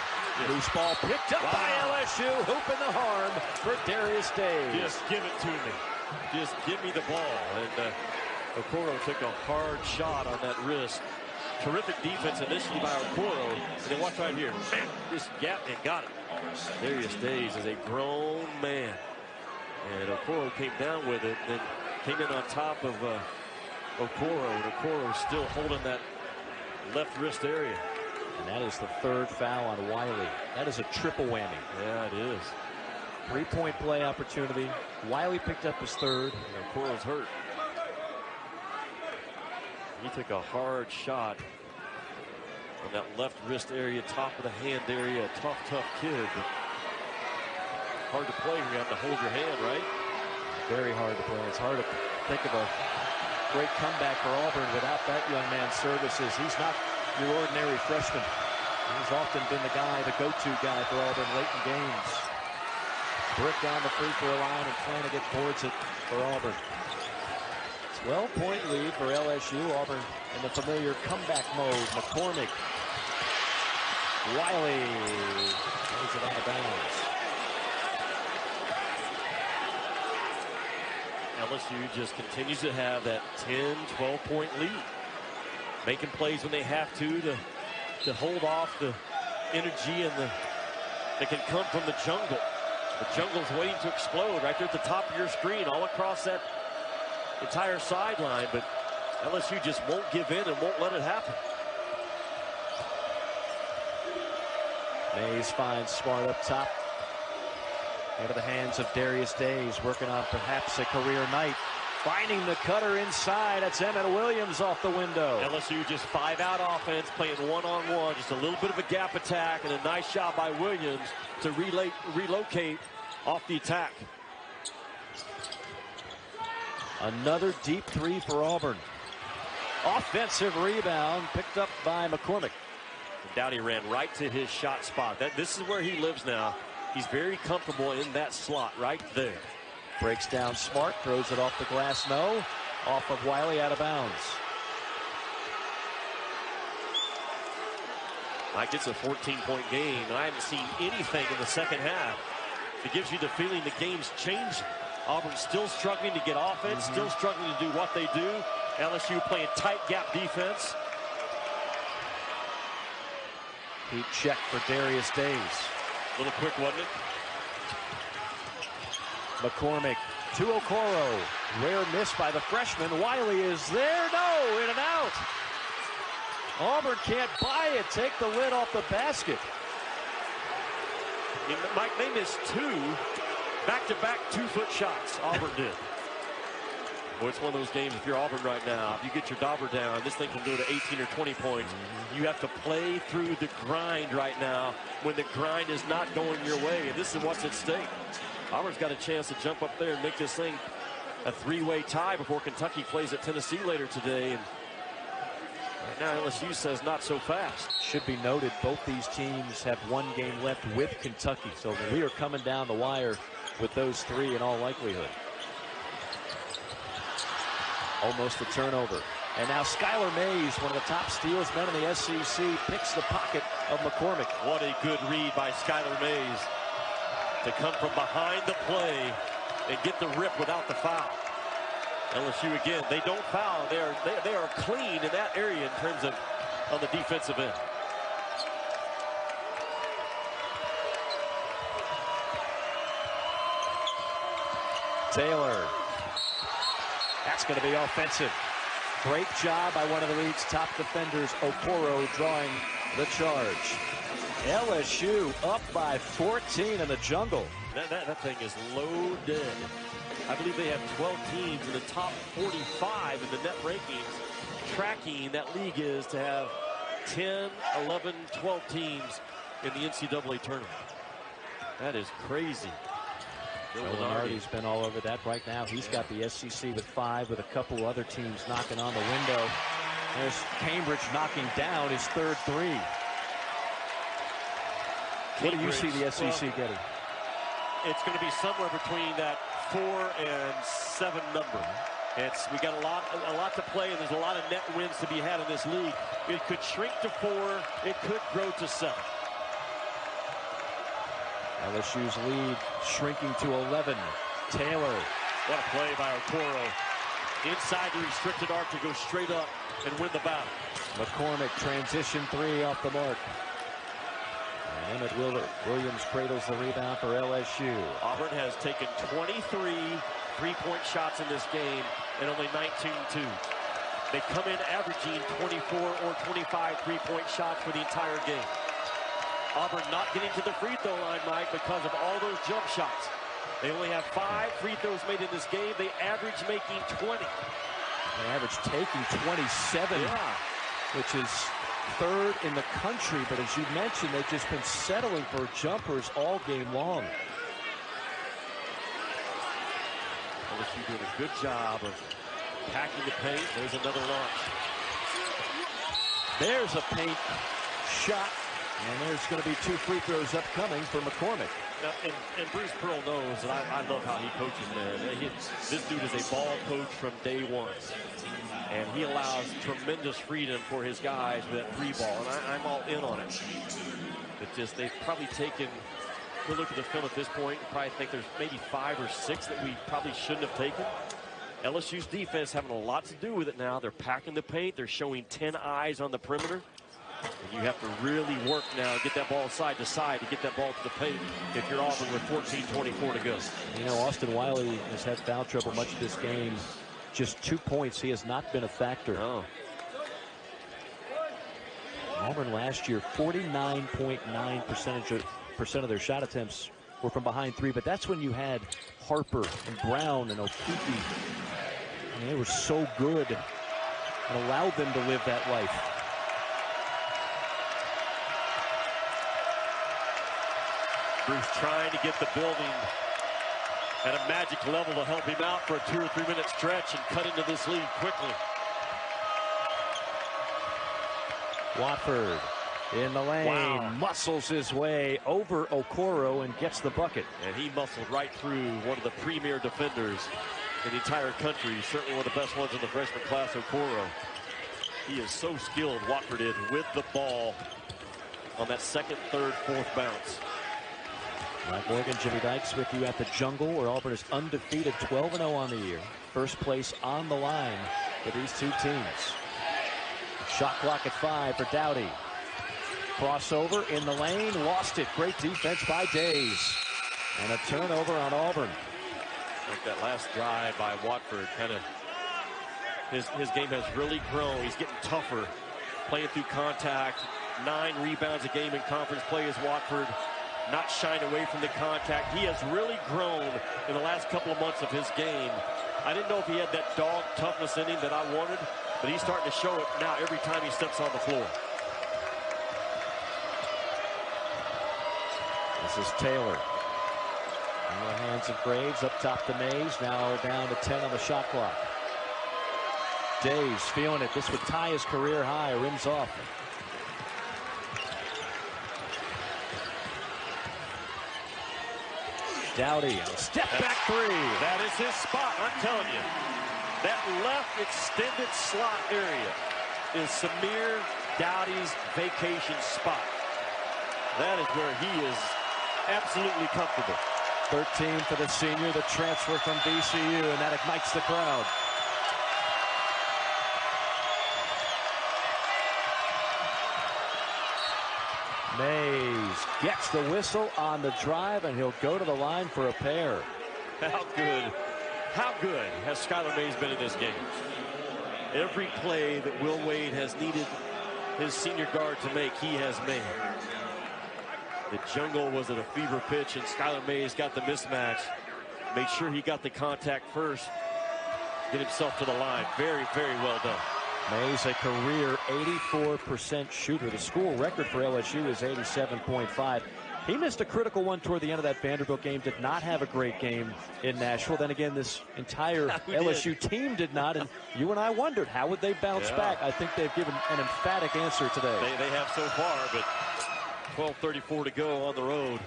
Loose ball picked up by LSU. Hooping the harm for Darius Days. Just give it to me. Just give me the ball. And Okoro took a hard shot on that wrist. Terrific defense initially by Okoro. And then watch right here. Just gap and got it. Darius Days is a grown man. And Okoro came down with it. Then came in on top of Okoro. And Okoro still holding that left wrist area. And that is the third foul on Wiley. That is a triple whammy. Yeah, it is. 3-point play opportunity. Wiley picked up his third. And Okoro's hurt. He took a hard shot on that left wrist area, top of the hand area. A tough kid. But hard to play when you have to hold your hand, right? Very hard to play. It's hard to think of a great comeback for Auburn without that young man's services. He's not your ordinary freshman. He's often been the guy, the go-to guy for Auburn late in games. Brick down the free throw line and trying to get towards it for Auburn. 12-point lead for LSU. Auburn in the familiar comeback mode. McCormick. Wiley throws it out of bounds. LSU just continues to have that 10, 12-point lead. Making plays when they have to hold off the energy and that can come from the jungle. The jungle's waiting to explode right there at the top of your screen, all across that entire sideline. But LSU just won't give in and won't let it happen. Mays finds Smart up top. Into the hands of Darius Days, working on perhaps a career night. Finding the cutter inside. That's Emmett Williams off the window. LSU just 5-out offense, playing one-on-one. Just a little bit of a gap attack and a nice shot by Williams to relocate off the attack. Another deep three for Auburn. Offensive rebound picked up by McCormick. Dowdy ran right to his shot spot. This is where he lives now. He's very comfortable in that slot right there. Breaks down Smart, throws it off the glass, no. Off of Wiley, out of bounds. Mike, it's a 14-point game, and I haven't seen anything in the second half. It gives you the feeling the game's changing. Auburn's still struggling to get offense, still struggling to do what they do. LSU playing tight gap defense. Heat check for Darius Days. A little quick, wasn't it? McCormick to Okoro. Rare miss by the freshman. Wiley is there. No, in and out. Auburn can't buy it. Take the lid off the basket. Mike, they missed two back-to-back 2-foot shots. Auburn did. Boy, it's one of those games, if you're Auburn right now, if you get your dauber down, this thing can go to 18 or 20 points. You have to play through the grind right now when the grind is not going your way. And this is what's at stake. Auburn's got a chance to jump up there and make this thing a 3-way tie before Kentucky plays at Tennessee later today. And right now LSU says not so fast. Should be noted, both these teams have one game left with Kentucky. So we are coming down the wire with those three in all likelihood. Almost a turnover. And now Skylar Mays, one of the top steals men in the SEC, picks the pocket of McCormick. What a good read by Skylar Mays to come from behind the play and get the rip without the foul. LSU again, they don't foul. They are clean in that area in terms of on the defensive end. Taylor. That's going to be offensive. Great job by one of the league's top defenders, Okoro, drawing the charge. LSU up by 14 in the jungle. That thing is loaded. I believe they have 12 teams in the top 45 in the net rankings. Tracking that league is to have 10, 11, 12 teams in the NCAA tournament. That is crazy. Lenardi's been all over that right now. He's got the SEC with 5 with a couple other teams knocking on the window. There's Cambridge knocking down his third 3. What do you see the SEC getting? It's going to be somewhere between that 4 and 7 number. We got a lot to play, and there's a lot of net wins to be had in this league. It could shrink to 4. It could grow to 7. LSU's lead shrinking to 11. Taylor. What a play by Okoro. Inside the restricted arc to go straight up and win the battle. McCormick transition 3 off the mark. And Emmett Williams cradles the rebound for LSU. Auburn has taken 23 3-point shots in this game and only 19-2. They come in averaging 24 or 25 3-point shots for the entire game. Auburn not getting to the free throw line, Mike, because of all those jump shots. They only have 5 free throws made in this game. They average making 20. They average taking 27, which is 3rd in the country. But as you mentioned, they've just been settling for jumpers all game long. LSU doing a good job of packing the paint. There's another launch. There's a paint shot. And there's going to be 2 free throws upcoming for McCormick. Now, and Bruce Pearl knows that I love how he coaches, man. This dude is a ball coach from day one. And he allows tremendous freedom for his guys with that 3 ball. And I'm all in on it. It's just they've probably taken, we'll look at the film at this point, and probably think there's maybe 5 or 6 that we probably shouldn't have taken. LSU's defense having a lot to do with it now. They're packing the paint. They're showing 10 eyes on the perimeter. And you have to really work now and get that ball side to side to get that ball to the paint if you're Auburn with 14:24 to go. You know, Austin Wiley has had foul trouble much of this game. Just 2 points. He has not been a factor. Oh. Auburn last year, 49.9% of their shot attempts were from behind 3. But that's when you had Harper and Brown and O'Keefe. And they were so good and allowed them to live that life. Bruce trying to get the building at a magic level to help him out for a 2 or 3 minute stretch and cut into this lead quickly. Watford in the lane, muscles his way over Okoro and gets the bucket. And he muscled right through one of the premier defenders in the entire country. Certainly one of the best ones in the freshman class, Okoro. He is so skilled, Watford is, with the ball on that 2nd, 3rd, 4th bounce. Mike Morgan, Jimmy Dykes with you at the Jungle, where Auburn is undefeated, 12-0 on the year. First place on the line for these 2 teams. Shot clock at 5 for Dowdy. Crossover in the lane, lost it. Great defense by Days. And a turnover on Auburn. Like that last drive by Watford, kind of his game has really grown. He's getting tougher, playing through contact. 9 rebounds a game in conference play as Watford. Not shying away from the contact. He has really grown in the last couple of months of his game. I didn't know if he had that dog toughness in him that I wanted, but he's starting to show it now every time he steps on the floor. This is Taylor. In the hands of Graves, up top to Mays, now down to 10 on the shot clock. Days feeling it. This would tie his career high. Rims off. Dowdy, step back 3. That is his spot, I'm telling you. That left extended slot area is Samir Dowdy's vacation spot. That is where he is absolutely comfortable. 13 for the senior, the transfer from VCU, and that ignites the crowd. Mays gets the whistle on the drive, and he'll go to the line for a pair. How good has Skylar Mays been in this game? Every play that Will Wade has needed his senior guard to make, he has made. The Jungle was at a fever pitch, and Skylar Mays got the mismatch. Made sure he got the contact first. Get himself to the line. Very, very well done. Mays, a career 84% shooter. The school record for LSU is 87.5. He missed a critical one toward the end of that Vanderbilt game, did not have a great game in Nashville. Then again, this entire LSU team did not, and you and I wondered, how would they bounce back? I think they've given an emphatic answer today. They have so far, but 12:34 to go on the road.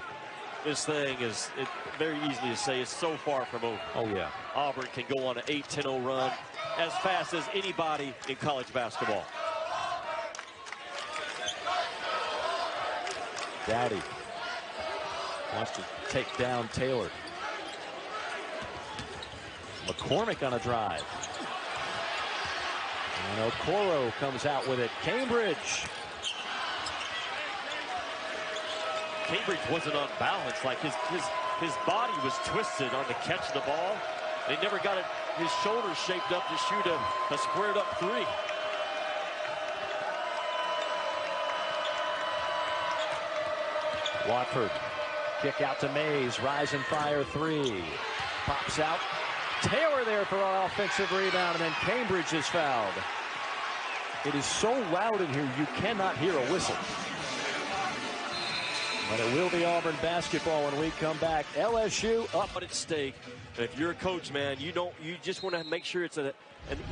This thing is very easily to say it's so far from over. Oh, yeah. Auburn can go on an 8-10-0 run as fast as anybody in college basketball. Dowdy wants to take down Taylor. McCormick on a drive. And Okoro comes out with it. Cambridge wasn't on balance. Like his body was twisted on the catch of the ball. They never got his shoulders shaped up to shoot a squared up three. Watford, kick out to Mays, rise and fire three. Pops out. Taylor there for an offensive rebound, and then Cambridge is fouled. It is so loud in here, you cannot hear a whistle. But it will be Auburn basketball when we come back. LSU up at stake. If you're a coach, man, you just want to make sure it's an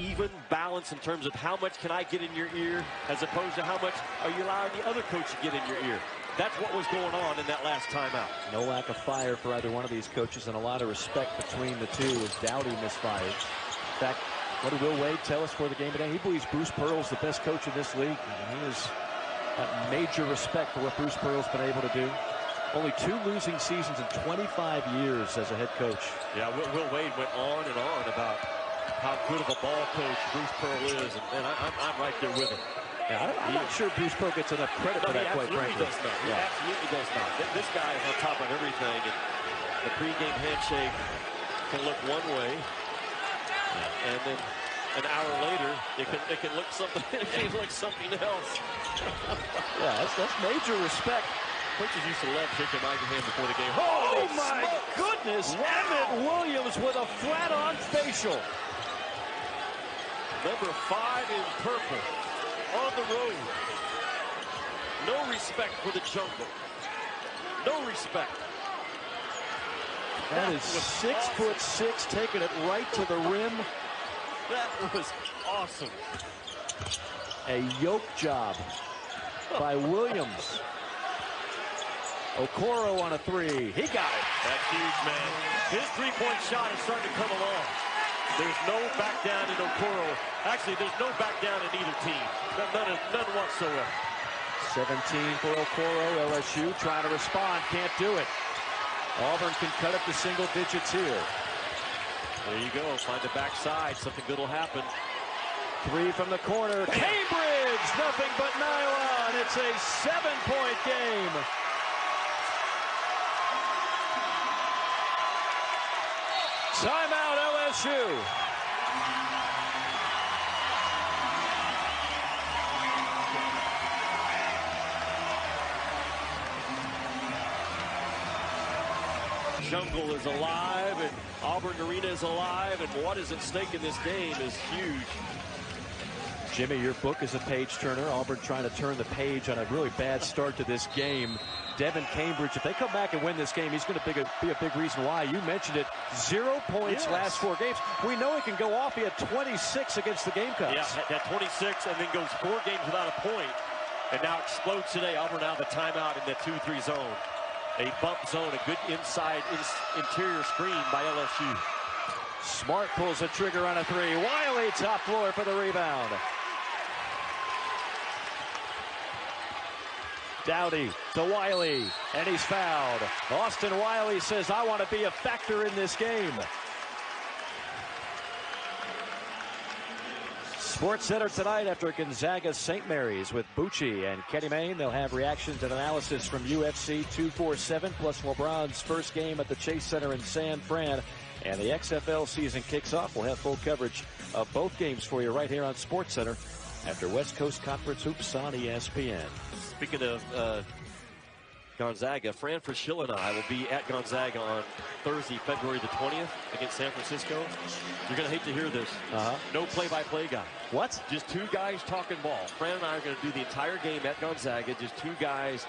even balance in terms of how much can I get in your ear as opposed to how much are you allowing the other coach to get in your ear. That's what was going on in that last timeout. No lack of fire for either one of these coaches, and a lot of respect between the two as Dowdy misfired. In fact, what did Will Wade tell us for the game today? He believes Bruce Pearl's the best coach in this league, and he has got major respect for what Bruce Pearl's been able to do. Only 2 losing seasons in 25 years as a head coach. Yeah, Will Wade went on and on about how good of a ball coach Bruce Pearl is, and I'm right there with him. Yeah, I'm not sure Bruce Pearl gets enough credit for that, quite frankly. Does not. He absolutely does not. This guy is on top of everything, and the pregame handshake can look one way, and then an hour later, it can look something. It can look something else. Yeah, that's major respect. Coaches used to love shaking my hand before the game. Oh my goodness! Wow. Emmett Williams with a flat-on facial. Number 5 in purple. On the road. No respect for the jungle. No respect. That is 6'6", taking it right to the rim. That was awesome. A yoke job by Williams. Okoro on a 3. He got it. That's huge, man. His three-point shot is starting to come along. There's no back down in Okoro. Actually, there's no back down in either team. None whatsoever. 17 for Okoro. LSU trying to respond. Can't do it. Auburn can cut it to single digits here. There you go. Find the backside. Something good will happen. 3 from the corner. Cambridge! Nothing but nylon. It's a 7-point game. Timeout, LSU. Jungle is alive, and Auburn Arena is alive, and what is at stake in this game is huge. Jimmy, your book is a page-turner. Auburn trying to turn the page on a really bad start to this game. Devin Cambridge, if they come back and win this game, he's going to be a big reason why. You mentioned it, 0 points last 4 games. We know he can go off. He had 26 against the Gamecocks. Yeah, had 26 and then goes 4 games without a point. And now explodes today. Auburn out of the timeout in the 2-3 zone. A bump zone, a good inside interior screen by LSU. Smart pulls the trigger on a 3. Wiley top floor for the rebound. Dowdy to Wiley, and he's fouled. Austin Wiley says, I want to be a factor in this game. Sports Center tonight after Gonzaga St. Mary's with Bucci and Kenny Mayne. They'll have reactions and analysis from UFC 247, plus LeBron's first game at the Chase Center in San Fran. And the XFL season kicks off. We'll have full coverage of both games for you right here on Sports Center after West Coast Conference Hoops on ESPN. Speaking of Gonzaga, Fran Fraschilla and I will be at Gonzaga on Thursday, February the 20th against San Francisco. You're going to hate to hear this. No play-by-play guy. What? Just 2 guys talking ball. Fran and I are going to do the entire game at Gonzaga, just 2 guys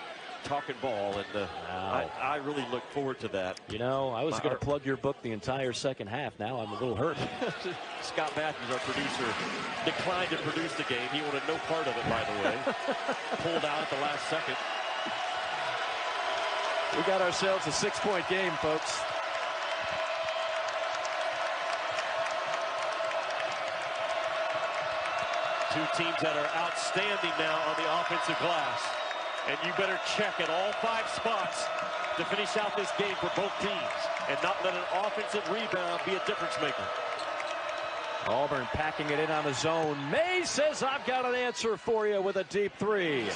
talking ball, and I really look forward to that. You know, I was going to plug your book the entire second half. Now I'm a little hurt. Scott Matthews, our producer, declined to produce the game. He wanted no part of it, by the way. Pulled out at the last second. We got ourselves a 6-point game, folks. Two teams that are outstanding now on the offensive glass. And you better check at all 5 spots to finish out this game for both teams and not let an offensive rebound be a difference maker. Auburn packing it in on the zone. Mays says, I've got an answer for you with a deep 3.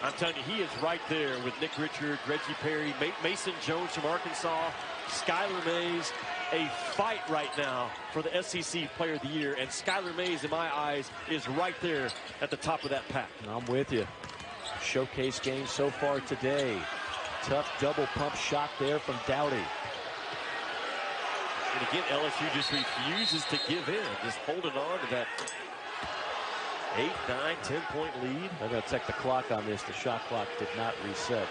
I'm telling you, he is right there with Nick Richard, Reggie Perry, Mason Jones from Arkansas, Skylar Mays. A fight right now for the SEC Player of the Year, and Skylar Mays, in my eyes, is right there at the top of that pack. I'm with you. Showcase game so far today. Tough double pump shot there from Doughty. And again, LSU just refuses to give in, just holding on to that 8, 9, 10-point lead. They're going to check the clock on this. The shot clock did not reset.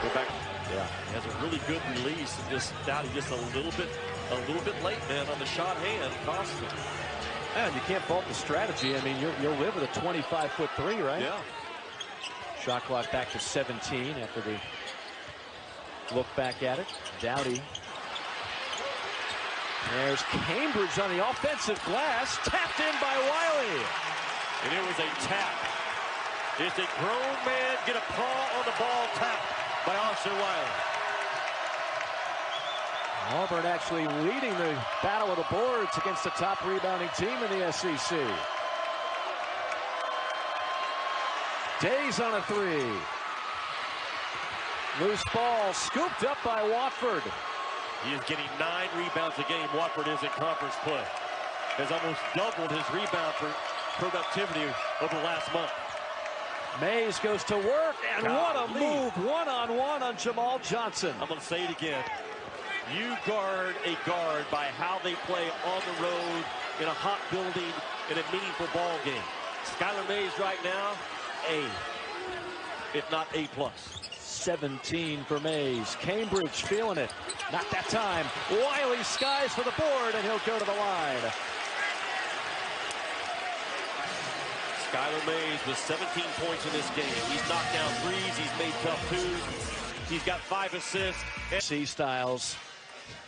Go back. Yeah, he has a really good release, and just Doughty just a little bit late, man, on the shot hand. Cost him. And you can't fault the strategy. I mean, you'll live with a 25-foot 3, right? Yeah. Shot clock back to 17 after the look back at it. Doughty. There's Cambridge on the offensive glass, tapped in by Wiley. And it was a tap. It's a grown man get a paw on the ball tap by Austin Wiley. Auburn actually leading the battle of the boards against the top rebounding team in the SEC. Days on a 3. Loose ball scooped up by Watford. He is getting 9 rebounds a game. Watford is in conference play. Has almost doubled his rebound for productivity over the last month. Mays goes to work, and what a move, one-on-one on Jamal Johnson. I'm going to say it again. You guard a guard by how they play on the road in a hot building in a meaningful ball game. Skylar Mays right now, A, if not A+. 17 for Mays. Cambridge feeling it. Not that time. Wiley skies for the board, and he'll go to the line. Skylar Mays with 17 points in this game. He's knocked down 3s. He's made tough 2s. He's got 5 assists. C Styles.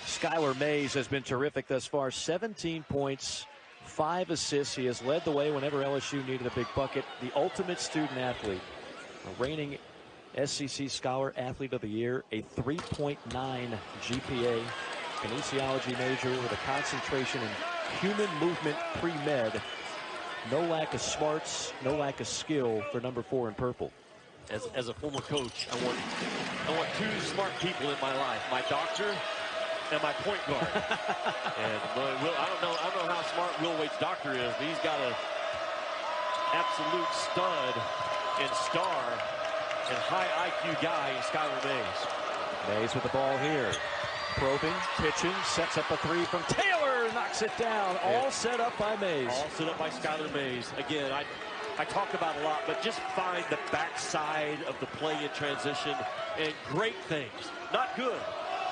Skylar Mays has been terrific thus far. 17 points, 5 assists. He has led the way whenever LSU needed a big bucket. The ultimate student athlete. A reigning SEC Scholar Athlete of the Year. A 3.9 GPA. Kinesiology major with a concentration in human movement pre-med. No lack of smarts, no lack of skill for number 4 in purple. As a former coach, I want 2 smart people in my life: my doctor and my point guard. And I don't know how smart Will Wade's doctor is, but he's got an absolute stud and star and high IQ guy in Skylar Mays. Mays with the ball here. Probing, pitching, sets up a 3 from Taylor, knocks it down. All set up by Mays. All set up by Skylar Mays. Again, I talk about a lot, but just find the backside of the play in transition, and great things, not good,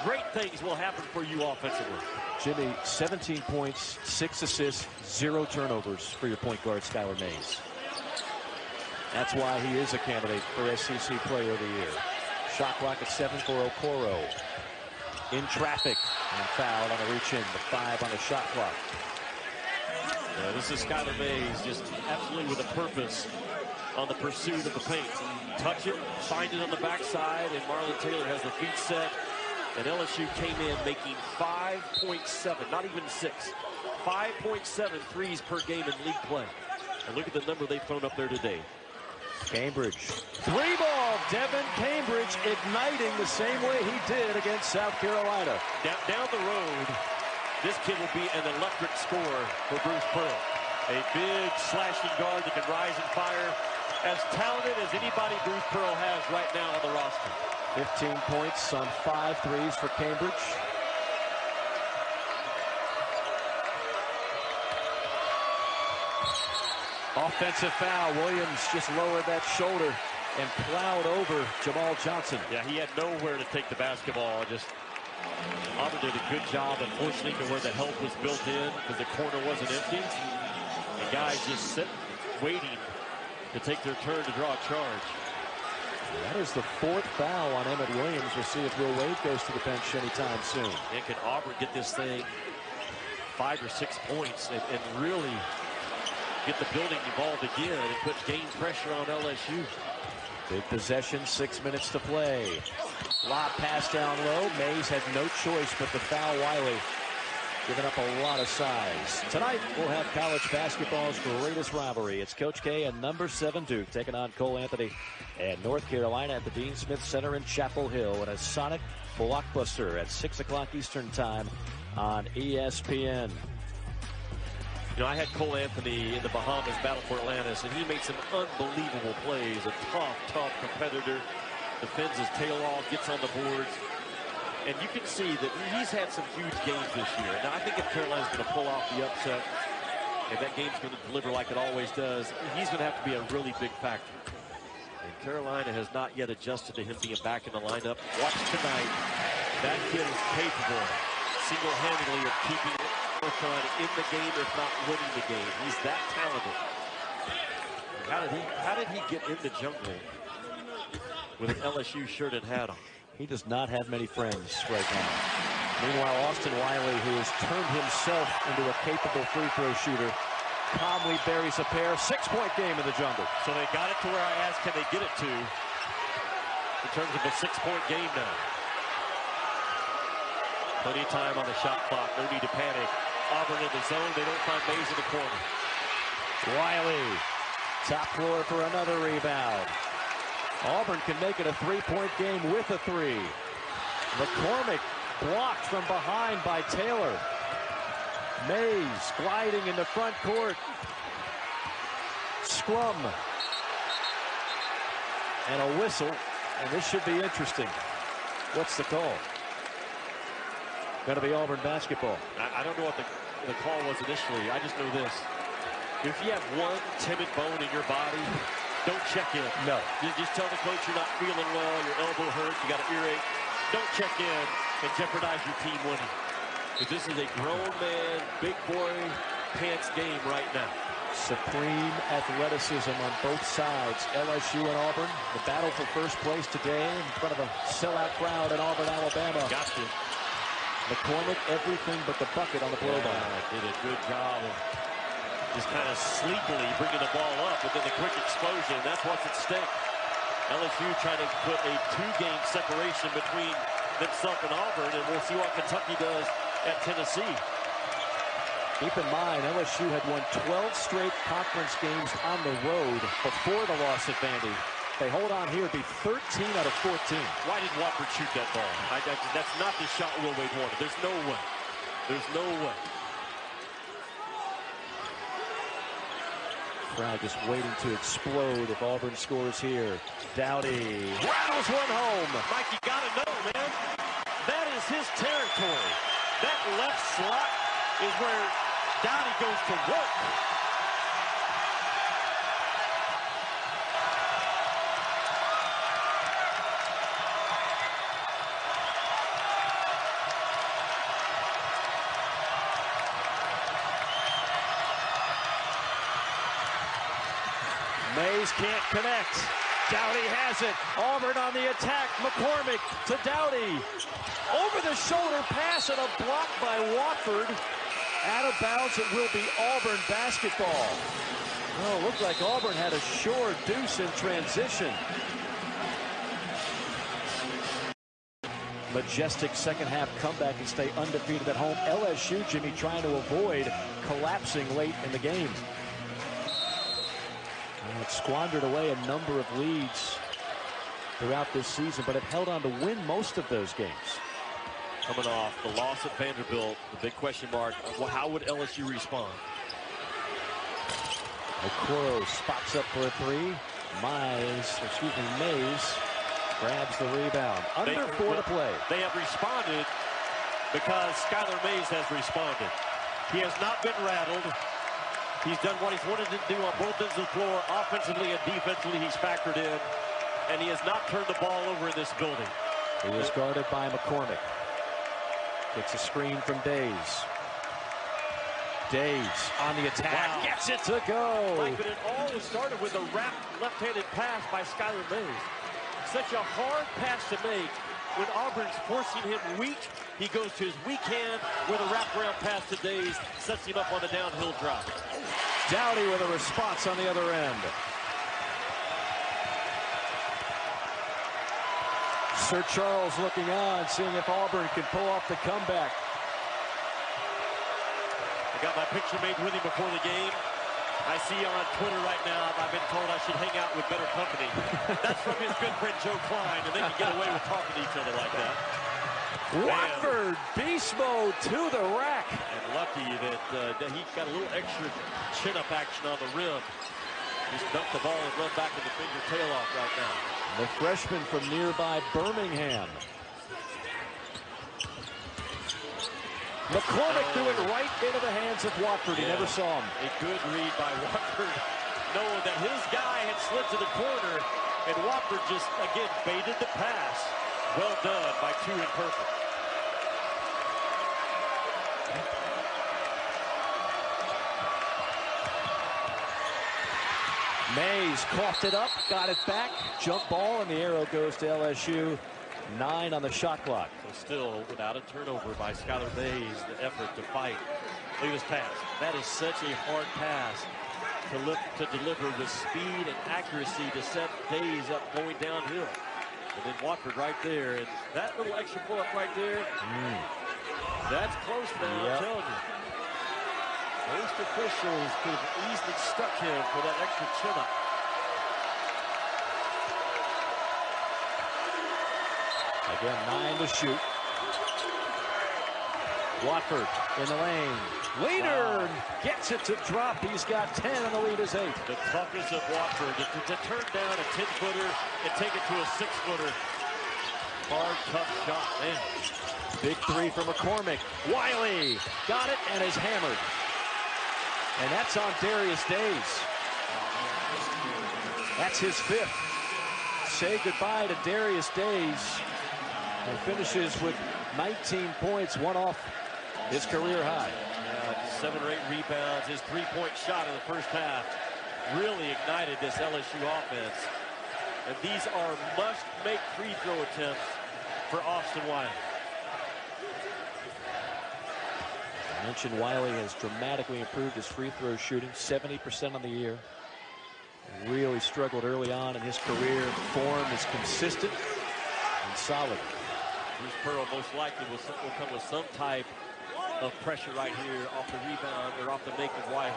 great things will happen for you offensively. Jimmy, 17 points, 6 assists, 0 turnovers for your point guard, Skylar Mays. That's why he is a candidate for SEC Player of the Year. Shot clock at 7 for Okoro. In traffic and fouled on a reach-in. The 5 on the shot clock. Yeah, this is Skylar Mays just absolutely with a purpose on the pursuit of the paint. Touch it, find it on the backside, and Marlon Taylor has the feet set. And LSU came in making 5.7, not even 6, 5.7 threes per game in league play. And look at the number they've thrown up there today. Cambridge. 3-ball. Devin Cambridge igniting the same way he did against South Carolina. Down the road, this kid will be an electric scorer for Bruce Pearl. A big slashing guard that can rise and fire. As talented as anybody Bruce Pearl has right now on the roster. 15 points on 5 threes for Cambridge. Offensive foul. Williams just lowered that shoulder and plowed over Jamal Johnson. Yeah, he had nowhere to take the basketball. Just Auburn did a good job of forcing him to where the help was built in because the corner wasn't empty. The guys just sitting, waiting to take their turn to draw a charge. That is the 4th foul on Emmett Williams. We'll see if Will Wade goes to the bench anytime soon. And can Auburn get this thing 5 or 6 points and really get the building involved again and put game pressure on LSU? Big possession, 6 minutes to play. Lob pass down low. Mays had no choice but to foul Wiley, giving up a lot of size. Tonight, we'll have college basketball's greatest rivalry. It's Coach K and number 7 Duke taking on Cole Anthony and North Carolina at the Dean Smith Center in Chapel Hill in a Sonic blockbuster at 6 o'clock Eastern Time on ESPN. You know, I had Cole Anthony in the Bahamas battle for Atlantis, and he made some unbelievable plays. A tough competitor. Defends his tail off, gets on the boards. And you can see that he's had some huge games this year. Now, I think if Carolina's going to pull off the upset, and that game's going to deliver like it always does, he's going to have to be a really big factor. And Carolina has not yet adjusted to him being back in the lineup. Watch tonight. That kid is capable single-handedly of keeping North Carolina in the game, if not winning the game. He's that talented. How did he get in the jungle with an LSU shirt and hat on? He does not have many friends right now. Meanwhile, Austin Wiley, who has turned himself into a capable free throw shooter, calmly buries a pair. 6-point game in the jungle. So they got it to where I asked, can they get it to in terms of a 6-point game now? Plenty of time on the shot clock. No need to panic. Auburn in the zone. They don't find Mays in the corner. Wiley, top floor for another rebound. Auburn can make it a 3-point game with a 3. McCormick blocked from behind by Taylor. Mays gliding in the front court. Scrum. And a whistle. And this should be interesting. What's the call? Going to be Auburn basketball. I don't know what the call was initially. I just know this. If you have one timid bone in your body, don't check in. No. You just tell the coach you're not feeling well, your elbow hurts, you got an earache. Don't check in and jeopardize your team winning. Because this is a grown man, big boy pants game right now. Supreme athleticism on both sides. LSU and Auburn. The battle for first place today in front of a sellout crowd in Auburn, Alabama. Got to. McCormick, everything but the bucket on the blow-by. Did a good job of just kind of sleepily bringing the ball up, but then the quick explosion, that's what's at stake. LSU trying to put a 2-game separation between themselves and Auburn, and we'll see what Kentucky does at Tennessee. Keep in mind, LSU had won 12 straight conference games on the road before the loss at Vandy. They hold on here, it'd be 13 out of 14. Why did Watford shoot that ball? That's not the shot Will Wade wanted. There's no way. There's no way. Crowd just waiting to explode if Auburn scores here. Dowdy rattles one home. Mike, you gotta know, man. That is his territory. That left slot is where Dowdy goes to work. Mays can't connect. Dowdy has it. Auburn on the attack. McCormick to Dowdy. Over the shoulder pass and a block by Watford. Out of bounds, it will be Auburn basketball. Oh, looked like Auburn had a sure deuce in transition. Majestic second half comeback and stay undefeated at home. LSU, Jimmy, trying to avoid collapsing late in the game. It squandered away a number of leads throughout this season, but have held on to win most of those games. Coming off the loss at Vanderbilt, the big question mark, how would LSU respond? Okoro spots up for a 3. Mays grabs the rebound. Under 4 to play. They have responded because Skylar Mays has responded. He has not been rattled. He's done what he's wanted to do on both ends of the floor, offensively and defensively. He's factored in, and he has not turned the ball over in this building. He is guarded by McCormick. Gets a screen from Days. Days on the attack. Wow. Gets it to go. Mike, but it all started with a wrapped left-handed pass by Skylar Mays. Such a hard pass to make. When Auburn's forcing him weak, he goes to his weak hand with a wraparound pass to Days, sets him up on the downhill drop. Dowdy with a response on the other end. Sir Charles looking on, seeing if Auburn can pull off the comeback. I got my picture made with him before the game. I see on Twitter right now, I've been told I should hang out with better company. That's from his good friend Joe Klein, and they can get away with talking to each other like that. Watford, beast mode to the rack. And lucky that he got a little extra chin-up action on the rim. He's dunked the ball and run back with the finger tail off right now. The freshman from nearby Birmingham. McCormick threw it right into the hands of Watford. He never saw him. A good read by Watford, knowing that his guy had slid to the corner, and Watford just, again, baited the pass. Well done by two in purple. Mays coughed it up, got it back. Jump ball, and the arrow goes to LSU. 9 on the shot clock. So still without a turnover by Skylar Mays, the effort to fight. Look at this pass. That is such a hard pass to deliver with speed and accuracy to set Days up going downhill. And then Watford right there. And that little extra pull-up right there, that's close now, I'm telling you. Most officials could have easily stuck him for that extra chin-up. Again, 9 to shoot. Watford in the lane. Leader gets it to drop. He's got 10, and the lead is 8. The toughness of Watford to turn down a 10-footer and take it to a 6-footer. Hard, tough shot, man. Big 3 for McCormick. Wiley got it and is hammered. And that's on Darius Days. That's his 5th. Say goodbye to Darius Days. And finishes with 19 points, one off his career high. 7 or 8 rebounds. His 3-point shot in the first half really ignited this LSU offense. And these are must-make free throw attempts for Austin Wiley. I mentioned Wiley has dramatically improved his free throw shooting, 70% on the year. Really struggled early on in his career. Form is consistent and solid. Bruce Pearl most likely will come with some type of pressure right here off the rebound or off the make of Wiley.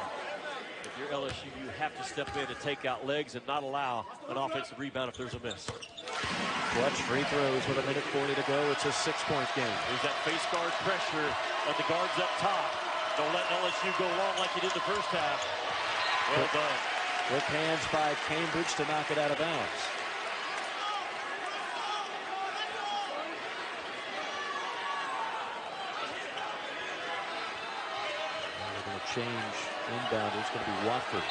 If you're LSU, you have to step in and take out legs and not allow an offensive rebound if there's a miss. Clutch free throws with 1:40 to go. It's a 6-point game. There's that face guard pressure on the guards up top. Don't let LSU go long like you did the first half. Well done. Quick hands by Cambridge to knock it out of bounds. Change inbound. It's going to be Watford.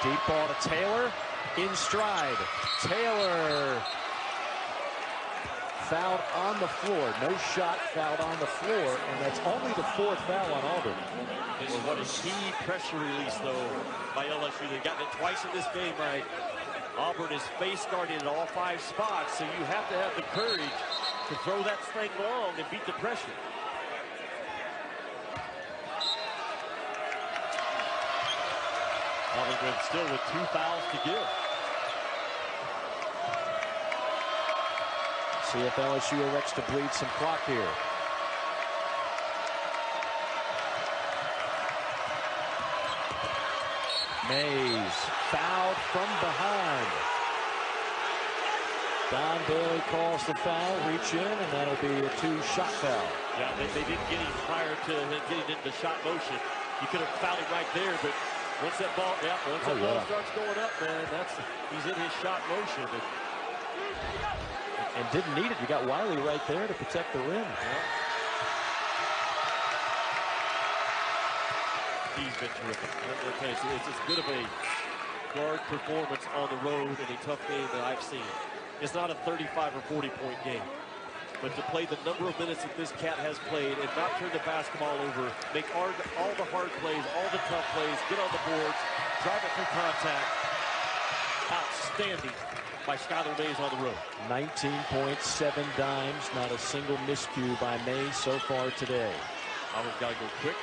Deep ball to Taylor. In stride. Taylor fouled on the floor. No shot, fouled on the floor. And that's only the 4th foul on Auburn. Well, what a key pressure release, though, by LSU. They've gotten it twice in this game, right? Auburn is face guarding at all 5 spots, so you have to have the courage to throw that thing long and beat the pressure. Auburn still with 2 fouls to give. See if LSU elects to bleed some clock here. Mays fouled from behind. Don Bailey calls the foul, reach in, and that'll be a 2-shot foul. Yeah, they didn't get him prior to him getting into shot motion. You could have fouled him right there, but once that ball, ball starts going up, man, he's in his shot motion. And didn't need it. You got Wiley right there to protect the rim. Yeah. He's been terrific. Okay, so it's as good of a guard performance on the road in a tough game that I've seen. It's not a 35 or 40-point game. But to play the number of minutes that this cat has played and not turn the basketball over, make all the hard plays, all the tough plays, get on the boards, drive it through contact. Outstanding by Skylar Mays on the road. 19.7 dimes, not a single miscue by Mays so far today. Auburn's got to go quick,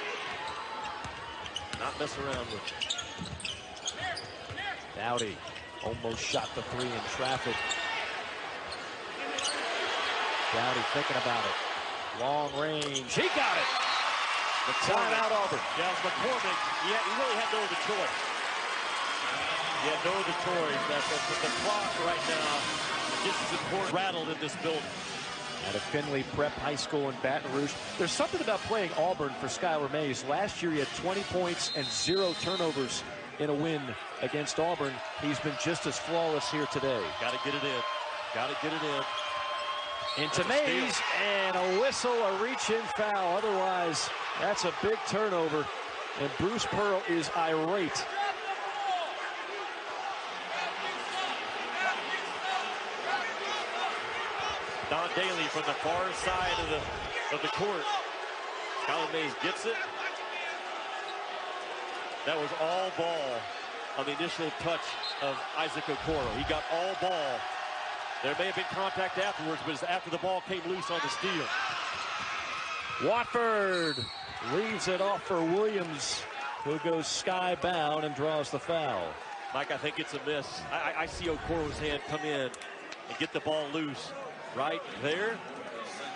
not mess around with it. Dowdy almost shot the three in traffic. Dowdy thinking about it. Long range. He got it. The timeout Auburn. Yeah, McCormick, he really had no other choice. He had no other choice. The clock right now just as important. Rattled in this building. At a Findlay Prep High School in Baton Rouge. There's something about playing Auburn for Skylar Mays. Last year he had 20 points and 0 turnovers in a win against Auburn. He's been just as flawless here today. Got to get it in. Got to get it in. Into Mays, and a whistle, a reach-in foul. Otherwise, that's a big turnover, and Bruce Pearl is irate. Don Daly from the far side of the court. Skylar Mays gets it. That was all ball on the initial touch of Isaac Okoro. He got all ball. There may have been contact afterwards, but it's after the ball came loose on the steal. Watford leaves it off for Williams, who goes skybound and draws the foul. Mike, I think it's a miss. I see Okoro's hand come in and get the ball loose right there.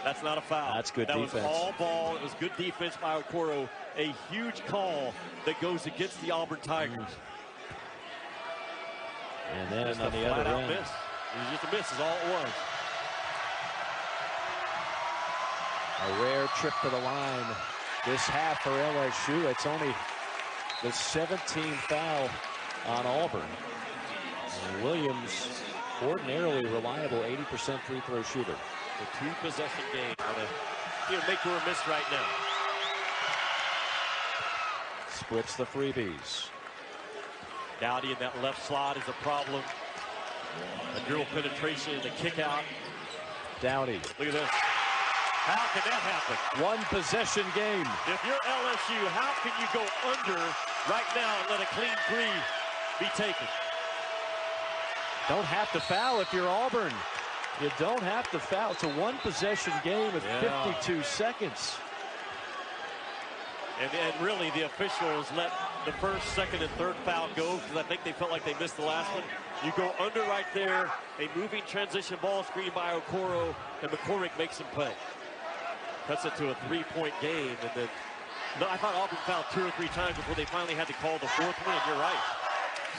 That's not a foul. That's good defense. That was all ball. It was good defense by Okoro. A huge call that goes against the Auburn Tigers. And then just on the other end. Miss. It was just a miss is all it was. A rare trip to the line this half for LSU. It's only the 17th foul on Auburn. And Williams, ordinarily reliable 80% free throw shooter. The two-possession game. Make or miss right now. Splits the freebies. Dowdy in that left slot is a problem. A dribble penetration and a kick out. Dowdy. Look at this. How can that happen? One possession game. If you're LSU, how can you go under right now and let a clean three be taken? Don't have to foul if you're Auburn. You don't have to foul. It's a one possession game with 52 seconds. And really, the officials let the first, second, and third foul go because I think they felt like they missed the last one. You go under right there, a moving transition ball screen by Okoro, and McCormick makes him play. Cuts it to a three-point game, and then I thought Auburn fouled 2 or 3 times before they finally had to call the fourth one, and you're right.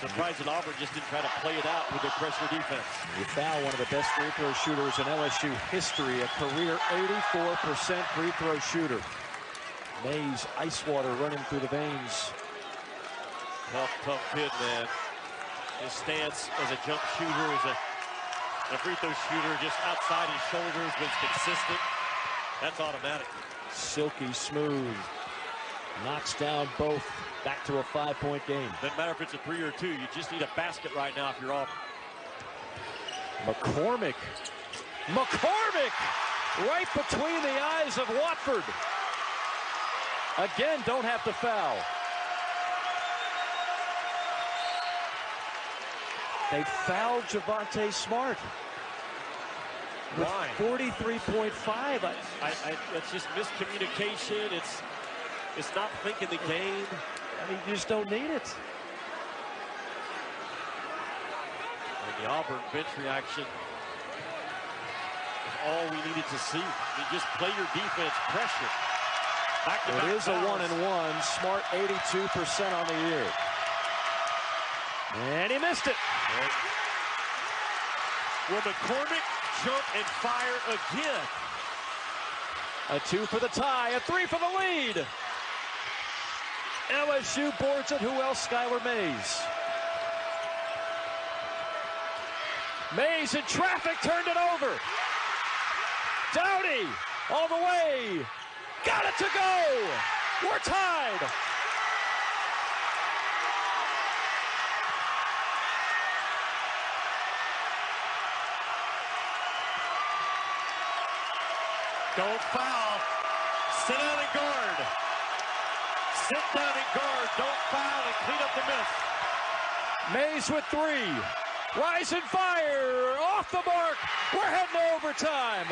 Surprised that Auburn just didn't try to play it out with their pressure defense. You foul one of the best free throw shooters in LSU history, a career 84% free throw shooter. Mays, ice water running through the veins. Tough kid, man. His stance as a jump shooter, as a free throw shooter, just outside his shoulders, but it's consistent. That's automatic. Silky smooth. Knocks down both. Back to a 5-point game. Doesn't matter if it's a 3 or 2. You just need a basket right now if you're Auburn. McCormick. Right between the eyes of Watford. Again, don't have to foul. They fouled Javonte Smart. With 43.5. It's just miscommunication. It's not thinking the game. I mean, you just don't need it. And the Auburn bench reaction is all we needed to see. Just play your defense, pressure. It is a 1-and-1. Smart 82% on the year. And he missed it. Will McCormick jump and fire again? A 2 for the tie, a 3 for the lead. LSU boards it. Who else? Skylar Mays. Mays in traffic, turned it over. Dowdy all the way. Got it to go. We're tied. Don't foul. Sit down and guard. Sit down and guard. Don't foul and clean up the miss. Mays with three. Rise and fire. Off the mark. We're heading to overtime.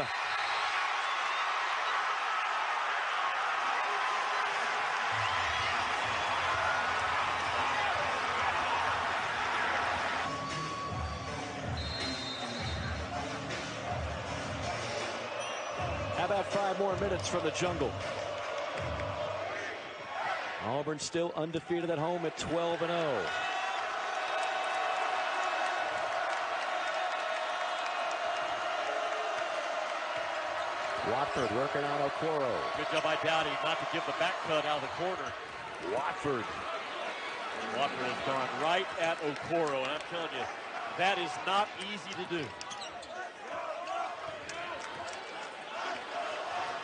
How about 5 more minutes from the jungle? Auburn still undefeated at home at 12-0. Watford working on Okoro. Good job by Dowdy not to give the back cut out of the corner. Watford. Watford has gone right at Okoro, and I'm telling you, that is not easy to do.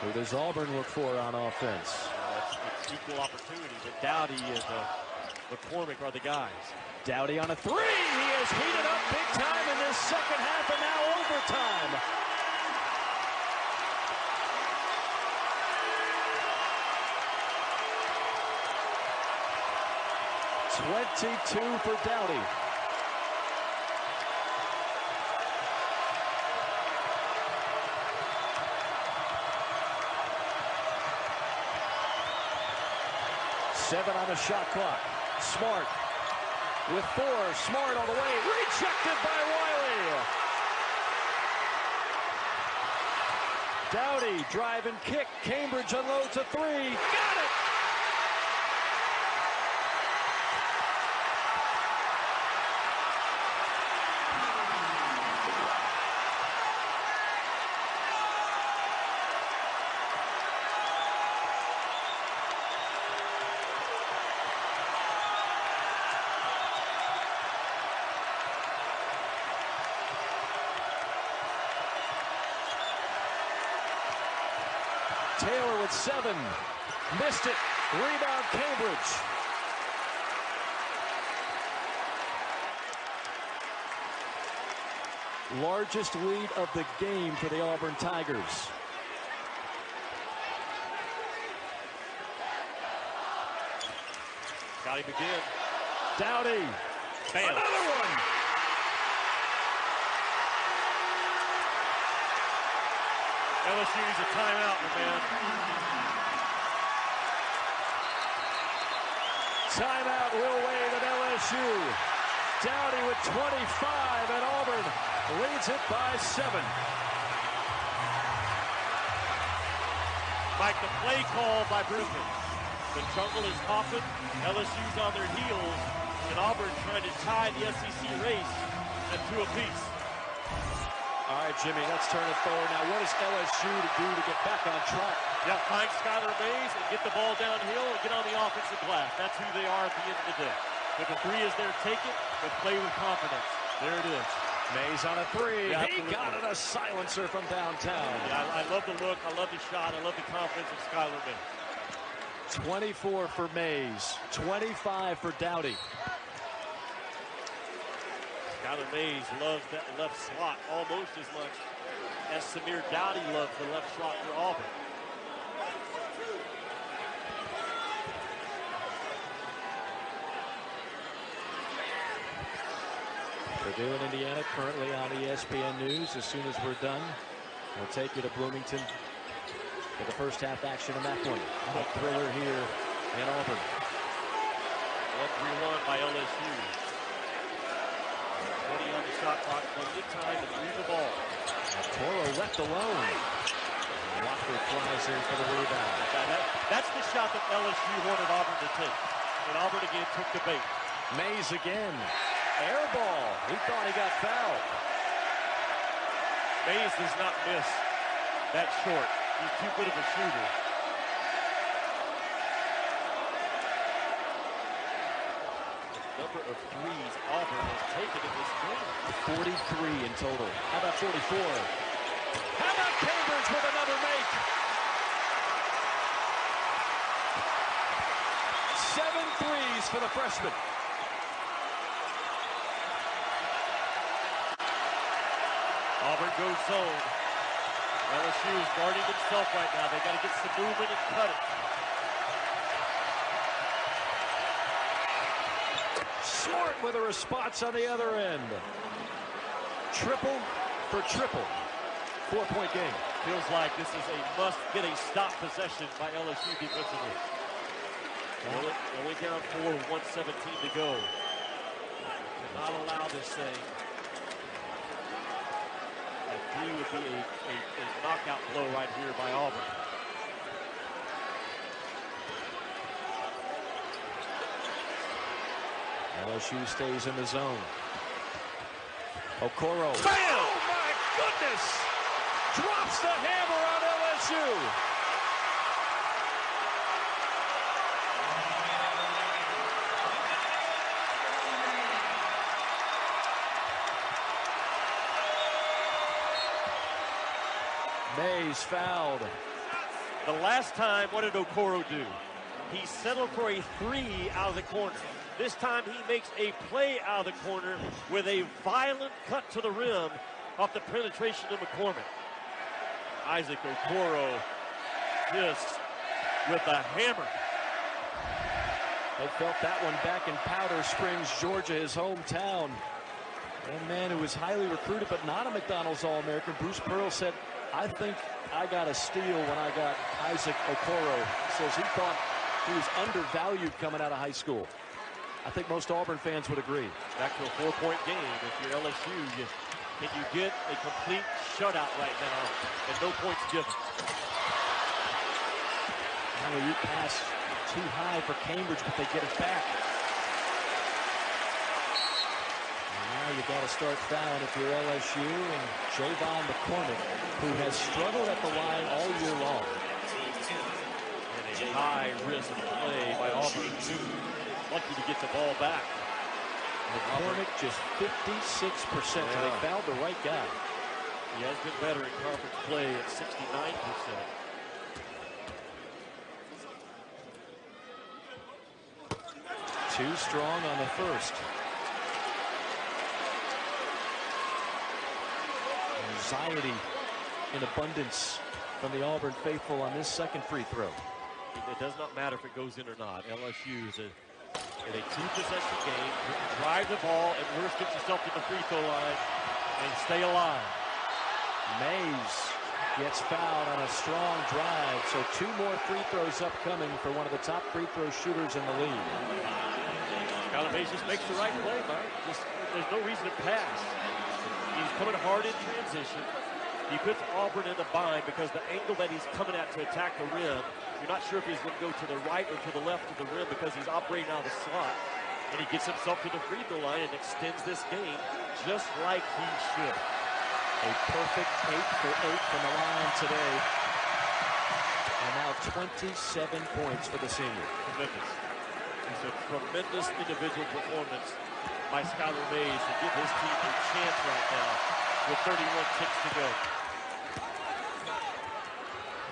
Who does Auburn look for on offense? It's equal opportunity, but Dowdy and McCormick are the guys. Dowdy on a three. He has heated up big time in this second half and now overtime. .22 for Dowdy. Seven on the shot clock. Smart with 4. Smart all the way. Rejected by Wiley. Dowdy drive and kick. Cambridge unloads a 3. Got it. Taylor with 7. Missed it. Rebound Cambridge. Largest lead of the game for the Auburn Tigers. Dowdy begin. Dowdy. Bam. Another one. LSU needs a timeout, my man. Timeout will wave at LSU. Dowdy with 25, and Auburn leads it by 7. Mike, the play call by Brisbane. The jungle is hopping. LSU's on their heels, and Auburn trying to tie the SEC race at 2 apiece. All right, Jimmy, let's turn it forward. Now, what is LSU to do to get back on track? Yeah, find Skylar Mays and get the ball downhill and get on the offensive glass. That's who they are at the end of the day. If the 3 is there, take it, but play with confidence. There it is. Mays on a 3. Yeah, he got it, a silencer from downtown. Yeah, I love the look. I love the shot. I love the confidence of Skylar Mays. 24 for Mays. 25 for Dowdy. Skylar Mays loves that left slot almost as much as Samir Dowdy loves the left slot for Auburn. Purdue and Indiana currently on ESPN News. As soon as we're done, we'll take you to Bloomington for the first half action of that one. A thriller here in Auburn. 1-3-1 by LSU. 20 on the shot clock, plenty of time to move the ball. Toro left alone. Watford flies in for the rebound. That's the shot that LSU wanted Auburn to take. And Auburn again took the bait. Mays again. Air ball. He thought he got fouled. Mays does not miss that short. He's too good of a shooter. The number of threes Auburn has taken in this game. 43 in total. How about 44? How about Cambridge with another make? 7 threes for the freshman. Auburn goes zone. LSU is guarding himself right now. They got to get some movement and cut it. Short with a response on the other end. Triple for triple. 4-point game. Feels like this is a must-get-a-stop possession by LSU defensively. Only down 4 with 1:17 to go. Cannot allow this thing. A 3 would be a knockout blow right here by Auburn. LSU stays in the zone. Okoro. Bam! Oh my goodness! Drops the hammer on LSU. Mays fouled. The last time, what did Okoro do? He settled for a 3 out of the corner. This time he makes a play out of the corner with a violent cut to the rim off the penetration of McCormick. Isaac Okoro just with a hammer. They felt that one back in Powder Springs, Georgia, his hometown. A man who was highly recruited but not a McDonald's All-American. Bruce Pearl said, I think I got a steal when I got Isaac Okoro. He says he thought he was undervalued coming out of high school. I think most Auburn fans would agree. Back to a 4-point game. If you're LSU, can you get a complete shutout right now and no points given? Now you pass too high for Cambridge, but they get it back. And now you got to start fouling if you're LSU. And Javon McCormick, who has struggled at the line all year long. And a high-risk play by Auburn. Lucky to get the ball back. McCormick just 56%. So they fouled the right guy. He has been better in conference play at 69%. Too strong on the first. Anxiety in abundance from the Auburn faithful on this second free throw. It does not matter if it goes in or not. LSU is in a 2-possession game. Drive the ball and worst get yourself to the free throw line and stay alive. Mays gets fouled on a strong drive, so 2 more free throws upcoming for one of the top free throw shooters in the league. Skylar Mays just makes the right play, Mike. There's no reason to pass. He's coming hard in transition. He puts Auburn in the bind because the angle that he's coming at to attack the rim, you're not sure if he's going to go to the right or to the left of the rim because he's operating out of the slot. And he gets himself to the free throw line and extends this game just like he should. A perfect 8 for 8 from the line today. And now 27 points for the senior. Tremendous. It's a tremendous individual performance by Skylar Mays to give his team a chance right now with 31 ticks to go.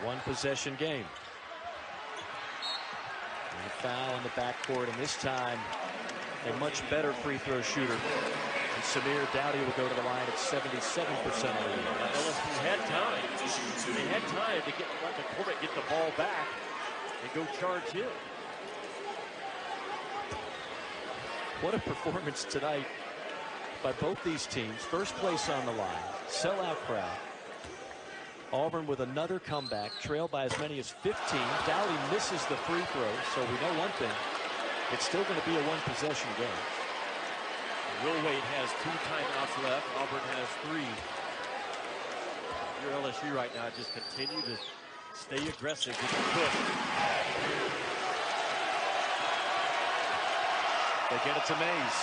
1 possession game. And a foul in the backcourt, and this time a much better free throw shooter. And Samir Dowdy will go to the line at 77% of the year. LSU had time. They had time to let McCormick get the ball back and go charge him. What a performance tonight by both these teams. First place on the line, sellout crowd. Auburn with another comeback, trailed by as many as 15. Dowdy misses the free throw, so we know one thing. It's still going to be a 1-possession game. Will Wade has 2 timeouts left. Auburn has 3. If you're LSU right now, just continue to stay aggressive. Get the push. They get it to Mays.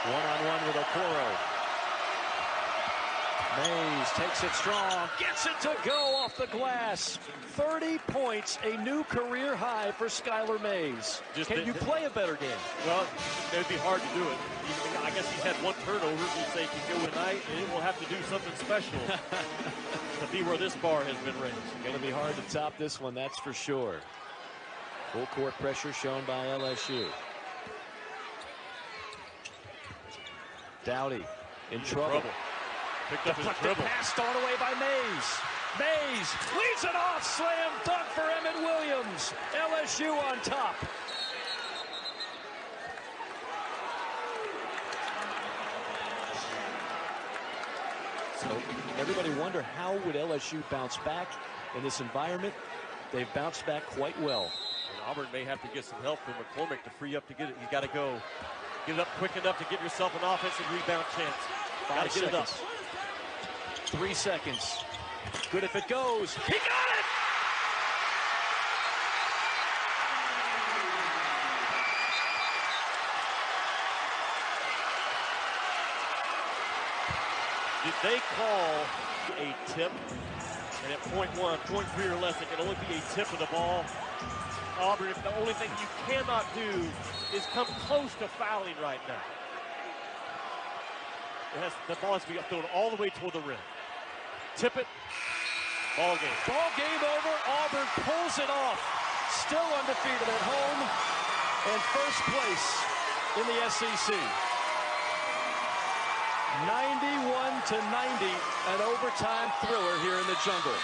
1-on-1 with Okoro. Mays takes it strong, gets it to go off the glass. 30 points, a new career high for Skylar Mays. Can you play a better game? Well, it would be hard to do it. I guess he's had 1 turnover. You'd say he can go tonight, and it will have to do something special to be where this bar has been raised. Going to be hard to top this one, that's for sure. Full court pressure shown by LSU. Dowdy in trouble. Picked up his Deflected dribble. pass stolen away by Mays. Mays leads it off. Slam dunk for Emmett Williams. LSU on top. So everybody wonder how would LSU bounce back in this environment. They've bounced back quite well. And Auburn may have to get some help from McCormick to free up to get it. You got to go get it up quick enough to give yourself an offensive rebound chance. Got to get it up. 3 seconds. Good if it goes. He got it! Did they call a tip? And at point 3 or less, it can only be a tip of the ball. Auburn, the only thing you cannot do is come close to fouling right now. The ball has to be thrown all the way toward the rim. Tip it. Ball game. Ball game over. Auburn pulls it off. Still undefeated at home and first place in the SEC. 91-90, an overtime thriller here in the jungle.